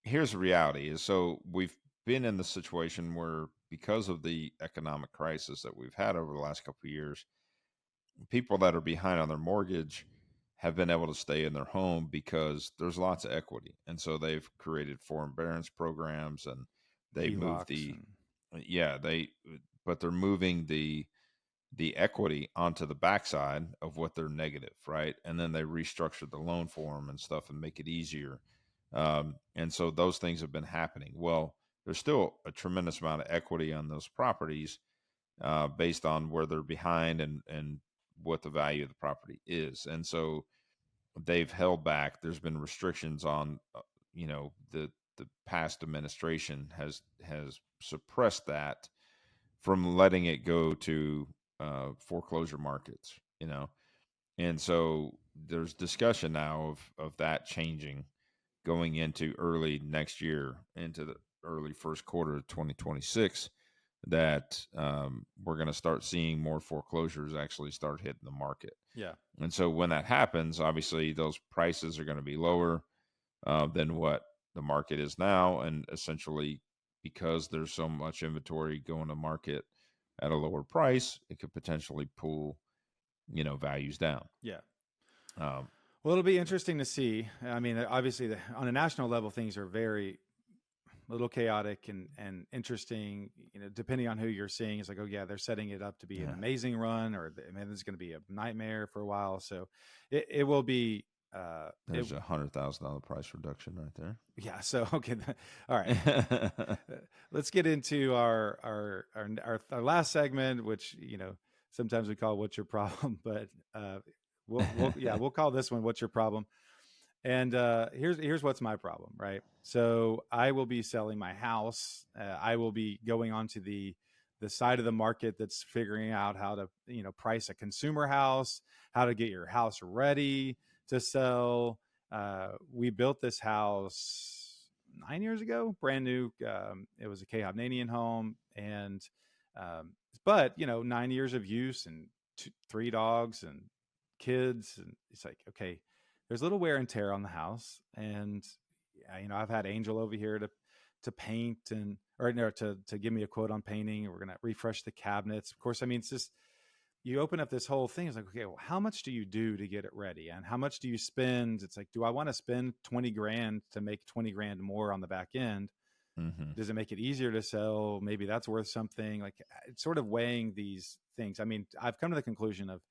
Speaker 2: here's the reality is, so we've been in the situation where because of the economic crisis that we've had over the last couple of years, people that are behind on their mortgage have been able to stay in their home because there's lots of equity. And so they've created forbearance programs and they've moved but they're moving the equity onto the backside of what they're negative, right? And then they restructure the loan for them and stuff and make it easier. And so those things have been happening. Well, there's still a tremendous amount of equity on those properties based on where they're behind and what the value of the property is. And so they've held back. There's been restrictions on, the past administration has suppressed that from letting it go to foreclosure markets, and so there's discussion now of that changing going into early next year, into the early first quarter of 2026, that we're going to start seeing more foreclosures actually start hitting the market.
Speaker 1: Yeah.
Speaker 2: And so when that happens, obviously those prices are going to be lower than what the market is now. And essentially, because there's so much inventory going to market at a lower price, it could potentially pull, values down.
Speaker 1: Yeah.
Speaker 2: Um,
Speaker 1: Well, it'll be interesting to see. I mean, obviously, on a national level, things are very a little chaotic and interesting. Depending on who you're seeing, it's like, oh yeah, they're setting it up to be an amazing run, or man, this is going to be a nightmare for a while. So it will be.
Speaker 2: There's $100,000 price reduction right there.
Speaker 1: Yeah. So okay. All right. Let's get into our last segment, which sometimes we call "What's Your Problem," but we'll call this one "What's Your Problem." And here's what's my problem, right? So I will be selling my house. I will be going onto the side of the market that's figuring out how to price a consumer house, how to get your house ready to sell. We built this house 9 years ago, brand new. It was a K-Hovnanian home, and but 9 years of use and 3 dogs and kids, and it's like, okay, there's a little wear and tear on the house. And I've had Angel over here to paint or no, to give me a quote on painting. We're gonna refresh the cabinets. Of course, I mean, it's just, you open up this whole thing. It's like, okay, well, how much do you do to get it ready, and how much do you spend? It's like, do I want to spend 20 grand to make 20 grand more on the back end?
Speaker 2: Mm-hmm.
Speaker 1: Does it make it easier to sell? Maybe that's worth something. Like, it's sort of weighing these things. I mean, I've come to the conclusion of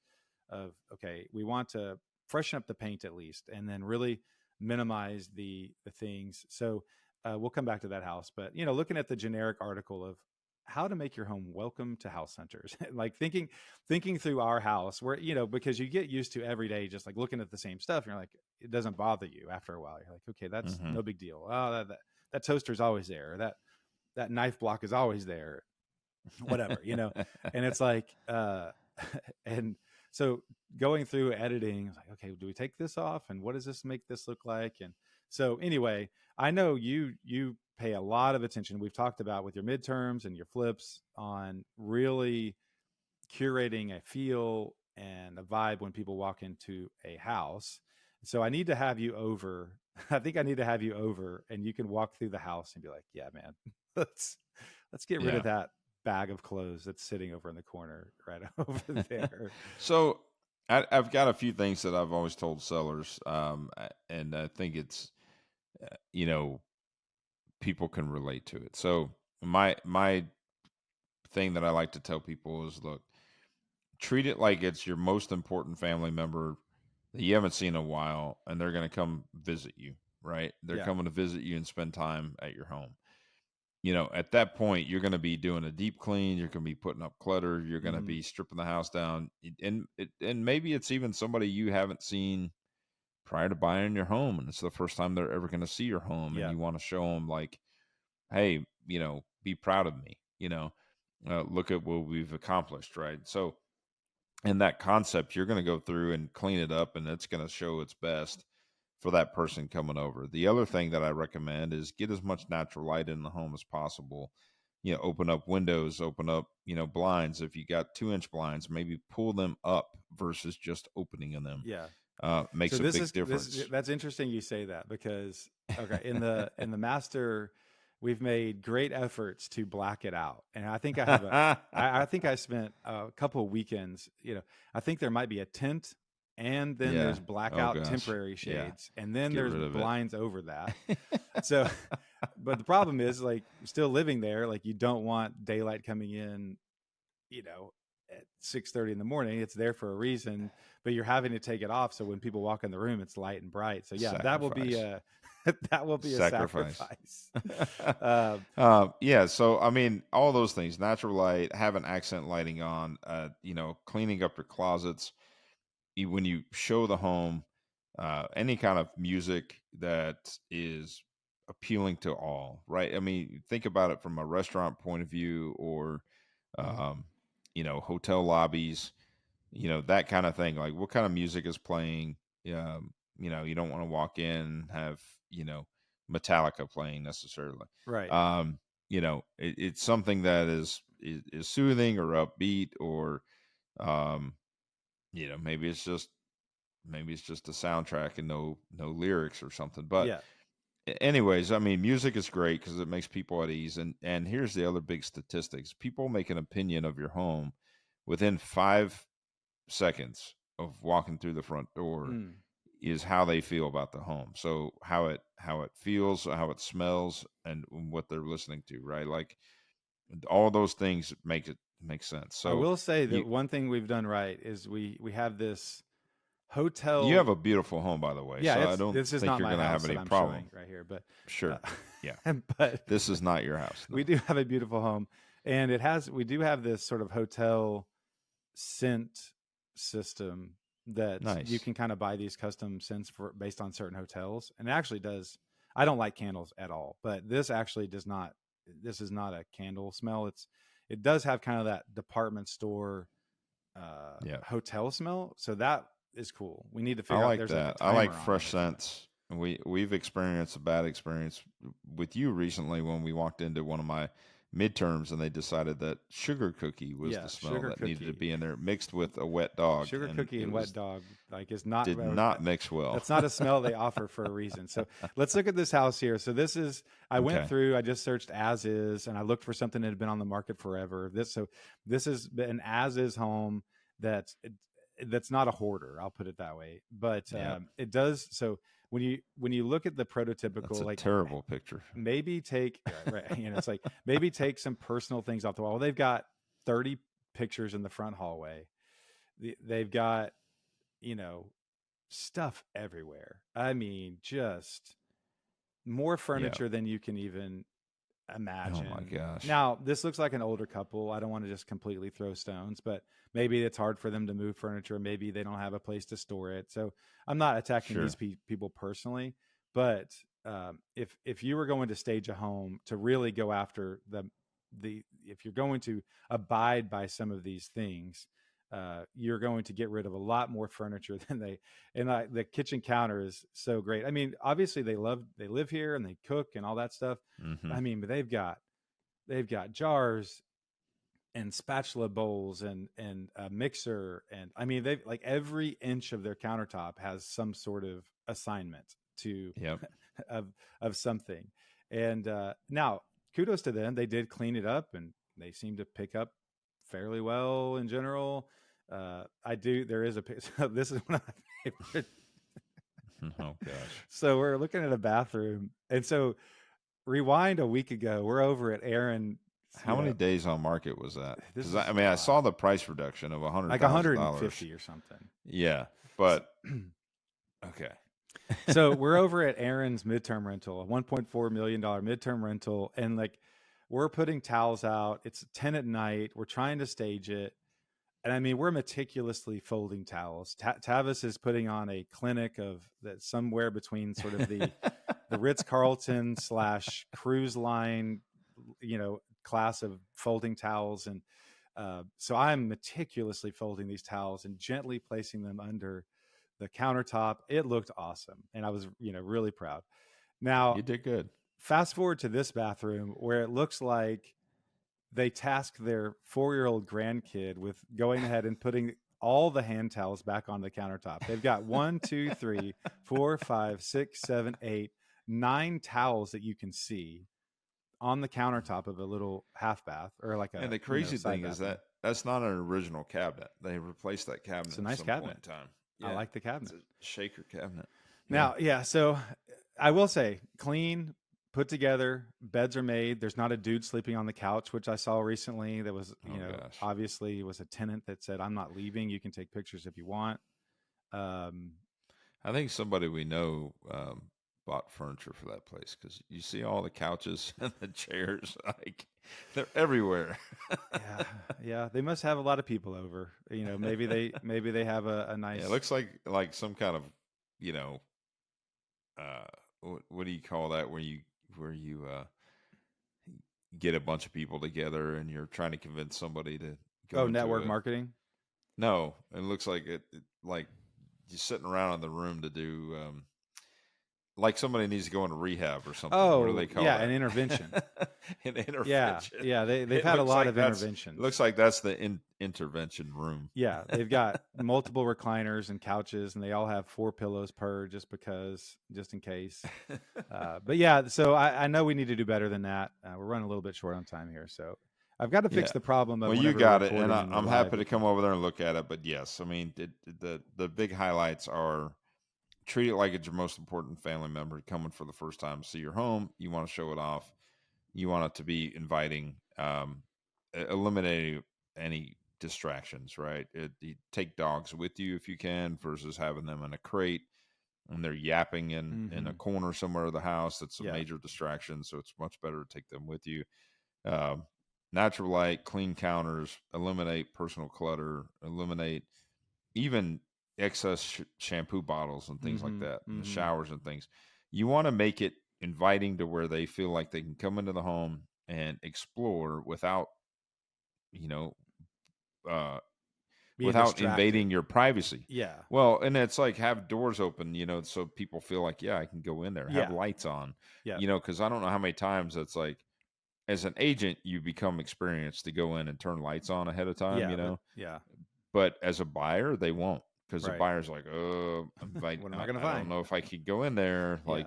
Speaker 1: okay, we want to freshen up the paint at least, and then really minimize the things. So we'll come back to that house, but looking at the generic article of how to make your home welcome to house hunters, like thinking through our house, where because you get used to every day just like looking at the same stuff, you're like, it doesn't bother you after a while. You're like, okay, that's no big deal. Oh, that toaster's always there. That knife block is always there. Whatever, and it's like and so going through editing, I was like, okay, do we take this off? And what does this make this look like? And so anyway, I know you pay a lot of attention. We've talked about with your midterms and your flips on really curating a feel and a vibe when people walk into a house. So I need to have you over. I think I need to have you over, and you can walk through the house and be like, yeah, man, let's get rid of that bag of clothes that's sitting over in the corner right over there.
Speaker 2: So I've got a few things that I've always told sellers, and I think it's, people can relate to it. So my thing that I like to tell people is, look, treat it like it's your most important family member that you haven't seen in a while, and they're going to come visit you, right? They're coming to visit you and spend time at your home. At that point, you're going to be doing a deep clean. You're going to be putting up clutter. You're going to be stripping the house down. And maybe it's even somebody you haven't seen prior to buying your home, and it's the first time they're ever going to see your home. And you want to show them like, hey, be proud of me. Look at what we've accomplished, right? So in that concept, you're going to go through and clean it up, and it's going to show its best for that person coming over. The other thing that I recommend is get as much natural light in the home as possible. Open up windows, open up, blinds. If you got 2-inch blinds, maybe pull them up versus just opening them.
Speaker 1: Yeah.
Speaker 2: Makes a big difference.
Speaker 1: That's interesting you say that, because okay, in the master, we've made great efforts to black it out. And I think I have I think I spent a couple of weekends, I think there might be a tint, and then there's blackout temporary shades, and then there's blinds over that. So, but the problem is, like, still living there, like, you don't want daylight coming in, at 6:30 in the morning. It's there for a reason, but you're having to take it off. So when people walk in the room, it's light and bright. So yeah, that will be a sacrifice.
Speaker 2: Yeah. So, I mean, all those things, natural light, having accent lighting on, cleaning up your closets. When you show the home, any kind of music that is appealing to all, right? I mean, think about it from a restaurant point of view, or um, hotel lobbies, that kind of thing. Like, what kind of music is playing? You don't want to walk in and have Metallica playing necessarily.
Speaker 1: Right.
Speaker 2: It's something that is soothing or upbeat, or um, maybe it's just a soundtrack and no lyrics or something. But
Speaker 1: Yeah.
Speaker 2: anyways, I mean, music is great because it makes people at ease. And here's the other big statistics: people make an opinion of your home within 5 seconds of walking through the front door.
Speaker 1: Mm.
Speaker 2: Is how they feel about the home. So how it feels, how it smells, and what they're listening to, right? Like, all those things make sense.
Speaker 1: I
Speaker 2: So
Speaker 1: will say
Speaker 2: you
Speaker 1: that one thing we've done right is we have this
Speaker 2: you have
Speaker 1: hotel.
Speaker 2: a beautiful home, by the way.
Speaker 1: Yeah,
Speaker 2: So I don't
Speaker 1: this is
Speaker 2: think
Speaker 1: not
Speaker 2: you're
Speaker 1: my
Speaker 2: going to have
Speaker 1: house
Speaker 2: any
Speaker 1: that I'm
Speaker 2: problem.
Speaker 1: showing right here, but
Speaker 2: Sure. Yeah.
Speaker 1: but
Speaker 2: This is not your house. No.
Speaker 1: we do have a beautiful home, and we do have this sort of hotel scent system that you
Speaker 2: Nice.
Speaker 1: can kind of buy these custom scents for based on certain hotels, and it actually does. I don't like candles at all, but this actually does not. This is not a candle smell. It does have kind of that department store
Speaker 2: Yeah.
Speaker 1: hotel smell, so that is cool. We need to
Speaker 2: I
Speaker 1: figure out.
Speaker 2: like
Speaker 1: There's like a
Speaker 2: that. I like
Speaker 1: timer on it
Speaker 2: fresh
Speaker 1: or something.
Speaker 2: scents. We've experienced a bad experience with you recently when we walked into one of my midterms and they decided that sugar cookie was
Speaker 1: Yeah,
Speaker 2: the smell
Speaker 1: sugar
Speaker 2: that needed to
Speaker 1: cookie,
Speaker 2: be in there, mixed with a wet dog,
Speaker 1: sugar
Speaker 2: and
Speaker 1: cookie,
Speaker 2: it
Speaker 1: and wet
Speaker 2: was
Speaker 1: dog like is not.
Speaker 2: did not mix well.
Speaker 1: That's not a smell they offer for a reason. So let's look at this house here. So this is. I went
Speaker 2: Okay.
Speaker 1: through. I just searched as is, and I looked for something that had been on the market forever. This is an as is home that's that's not a hoarder. I'll put it that way. But
Speaker 2: Yeah.
Speaker 1: it does. So when you look at the
Speaker 2: That's
Speaker 1: prototypical,
Speaker 2: a
Speaker 1: like
Speaker 2: terrible picture.
Speaker 1: maybe take right, it's like maybe take some personal things off the wall. They've got 30 pictures in the front hallway. They've got you know stuff everywhere. I mean, just more
Speaker 2: Yeah.
Speaker 1: furniture than you can even
Speaker 2: Oh my
Speaker 1: imagine.
Speaker 2: gosh.
Speaker 1: Now, this looks like an older couple. I don't want to just completely throw stones, but maybe it's hard for them to move furniture. Maybe they don't have a place to store it. So I'm not attacking these
Speaker 2: Sure.
Speaker 1: people personally, but if you were going to stage a home to really go after the if you're going to abide by some of these things, you're going to get rid of a lot more furniture than the kitchen counter is so great. I mean, obviously they live here and they cook and all that stuff.
Speaker 2: Hmm.
Speaker 1: I mean, but they've got jars and spatula bowls and a mixer, and I mean they've like every inch of their countertop has some sort of assignment to
Speaker 2: Yep.
Speaker 1: of of something. And now kudos to them, they did clean it up and they seem to pick up fairly well in general. I do. There is a this is one of my favorite.
Speaker 2: Oh gosh.
Speaker 1: So we're looking at a bathroom, and so rewind a week ago, we're over at Aaron.
Speaker 2: How many days on market was that?
Speaker 1: This
Speaker 2: Because
Speaker 1: is
Speaker 2: I
Speaker 1: a
Speaker 2: mean, I
Speaker 1: lot,
Speaker 2: saw the price reduction of
Speaker 1: like
Speaker 2: $100,000.
Speaker 1: 150 or something.
Speaker 2: Yeah, but okay.
Speaker 1: So we're over at Aaron's midterm rental, a $1.4 million midterm rental, and like we're putting towels out. It's 10 at night. We're trying to stage it. And I mean, we're meticulously folding towels. Tavis is putting on a clinic of that somewhere between sort of the Ritz Carlton slash cruise line, class of folding towels. And so I'm meticulously folding these towels and gently placing them under the countertop. It looked awesome. And I was, really proud. Now,
Speaker 2: You did good.
Speaker 1: fast forward to this bathroom where it looks like they tasked their 4-year-old grandkid with going ahead and putting all the hand towels back on the countertop. They've got 1, 2, 3, 4, 5, 6, 7, 8, 9 towels that you can see on the countertop of a little half bath or like
Speaker 2: And
Speaker 1: a
Speaker 2: the crazy
Speaker 1: side
Speaker 2: thing is
Speaker 1: bathroom.
Speaker 2: that that's not an original cabinet. They replaced that cabinet
Speaker 1: It's a
Speaker 2: at
Speaker 1: nice
Speaker 2: some point
Speaker 1: cabinet.
Speaker 2: in time.
Speaker 1: I
Speaker 2: Yeah,
Speaker 1: like the
Speaker 2: it's
Speaker 1: cabinet.
Speaker 2: a shaker cabinet. Yeah,
Speaker 1: Now, yeah, so I will say clean, put together, beds are made. There's not a dude sleeping on the couch, which I saw recently. That was,
Speaker 2: oh gosh.
Speaker 1: obviously was a tenant that said, I'm not leaving. You can take pictures if you want. Um,
Speaker 2: I think somebody we know bought furniture for that place because you see all the couches and the chairs, like they're everywhere.
Speaker 1: yeah, yeah, they must have a lot of people over. Maybe they have a
Speaker 2: Yeah,
Speaker 1: nice.
Speaker 2: it looks like some kind of you know, what do you call that? Where you get a bunch of people together and you're trying to convince somebody to go
Speaker 1: Oh,
Speaker 2: into
Speaker 1: network
Speaker 2: a.
Speaker 1: marketing.
Speaker 2: No, it looks like like you're sitting around in the room to do. Like somebody needs to go into rehab or something. What do they
Speaker 1: Oh,
Speaker 2: call
Speaker 1: yeah,
Speaker 2: that?
Speaker 1: an intervention.
Speaker 2: An
Speaker 1: Yeah,
Speaker 2: intervention.
Speaker 1: yeah, they've
Speaker 2: It
Speaker 1: had a
Speaker 2: looks
Speaker 1: lot
Speaker 2: like
Speaker 1: of interventions.
Speaker 2: looks like that's the intervention room.
Speaker 1: Yeah, they've got multiple recliners and couches, and they all have 4 pillows per, just in case. But yeah, so I know we need to do better than that. We're running a little bit short on time here, so I've got to fix
Speaker 2: Yeah.
Speaker 1: the problem of
Speaker 2: Well, you
Speaker 1: whenever we're
Speaker 2: got it, and
Speaker 1: recording and we're
Speaker 2: I'm
Speaker 1: live.
Speaker 2: happy to come over there and look at it. But yes, I mean the big highlights are treat it like it's your most important family member coming for the first time to see your home. You want to show it off. You want it to be inviting. Eliminating any distractions, right? You take dogs with you if you can, versus having them in a crate and they're yapping in a corner somewhere of the house. That's a major distraction. So it's much better to take them with you. Natural light, clean counters, eliminate personal clutter, eliminate even excess shampoo bottles and things like that, and the showers and things. You want to make it inviting to where they feel like they can come into the home and explore without, you know,
Speaker 1: Being
Speaker 2: without
Speaker 1: distracted.
Speaker 2: invading your privacy.
Speaker 1: Yeah.
Speaker 2: Well, and it's like have doors open, so people feel like, yeah, I can go in there, have lights on, because I don't know how many times it's like, as an agent, you become experienced to go in and turn lights on ahead of time, But as a buyer, they won't, because the buyer's like, I don't know if I could go in there. Like,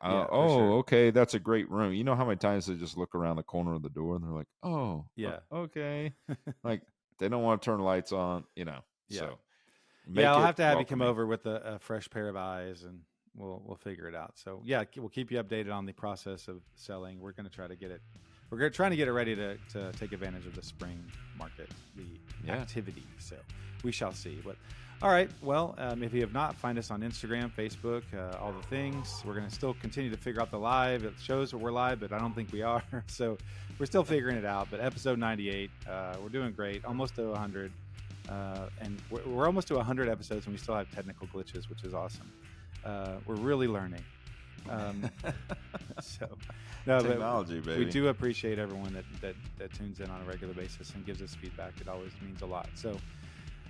Speaker 2: sure. Okay, that's a great room. You know how many times they just look around the corner of the door and they're like, oh, okay. Like, they don't want to turn lights on, So,
Speaker 1: I'll have to have you come over with a fresh pair of eyes, and we'll figure it out. So yeah, we'll keep you updated on the process of selling. We're going to try to get it. We're trying to get it ready to take advantage of the spring market, the activity. So we shall see. But all right, well, if you have not, find us on Instagram, Facebook, all the things. We're going to still continue to figure out the live. It shows that we're live, but I don't think we are. So we're still figuring it out. But episode 98, we're doing great, almost to 100. And we're almost to 100 episodes, and we still have technical glitches, which is awesome. We're really learning.
Speaker 2: Technology, baby.
Speaker 1: We do appreciate everyone that tunes in on a regular basis and gives us feedback. It always means a lot. So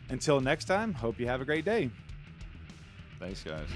Speaker 1: until next time, hope you have a great day.
Speaker 2: Thanks, guys.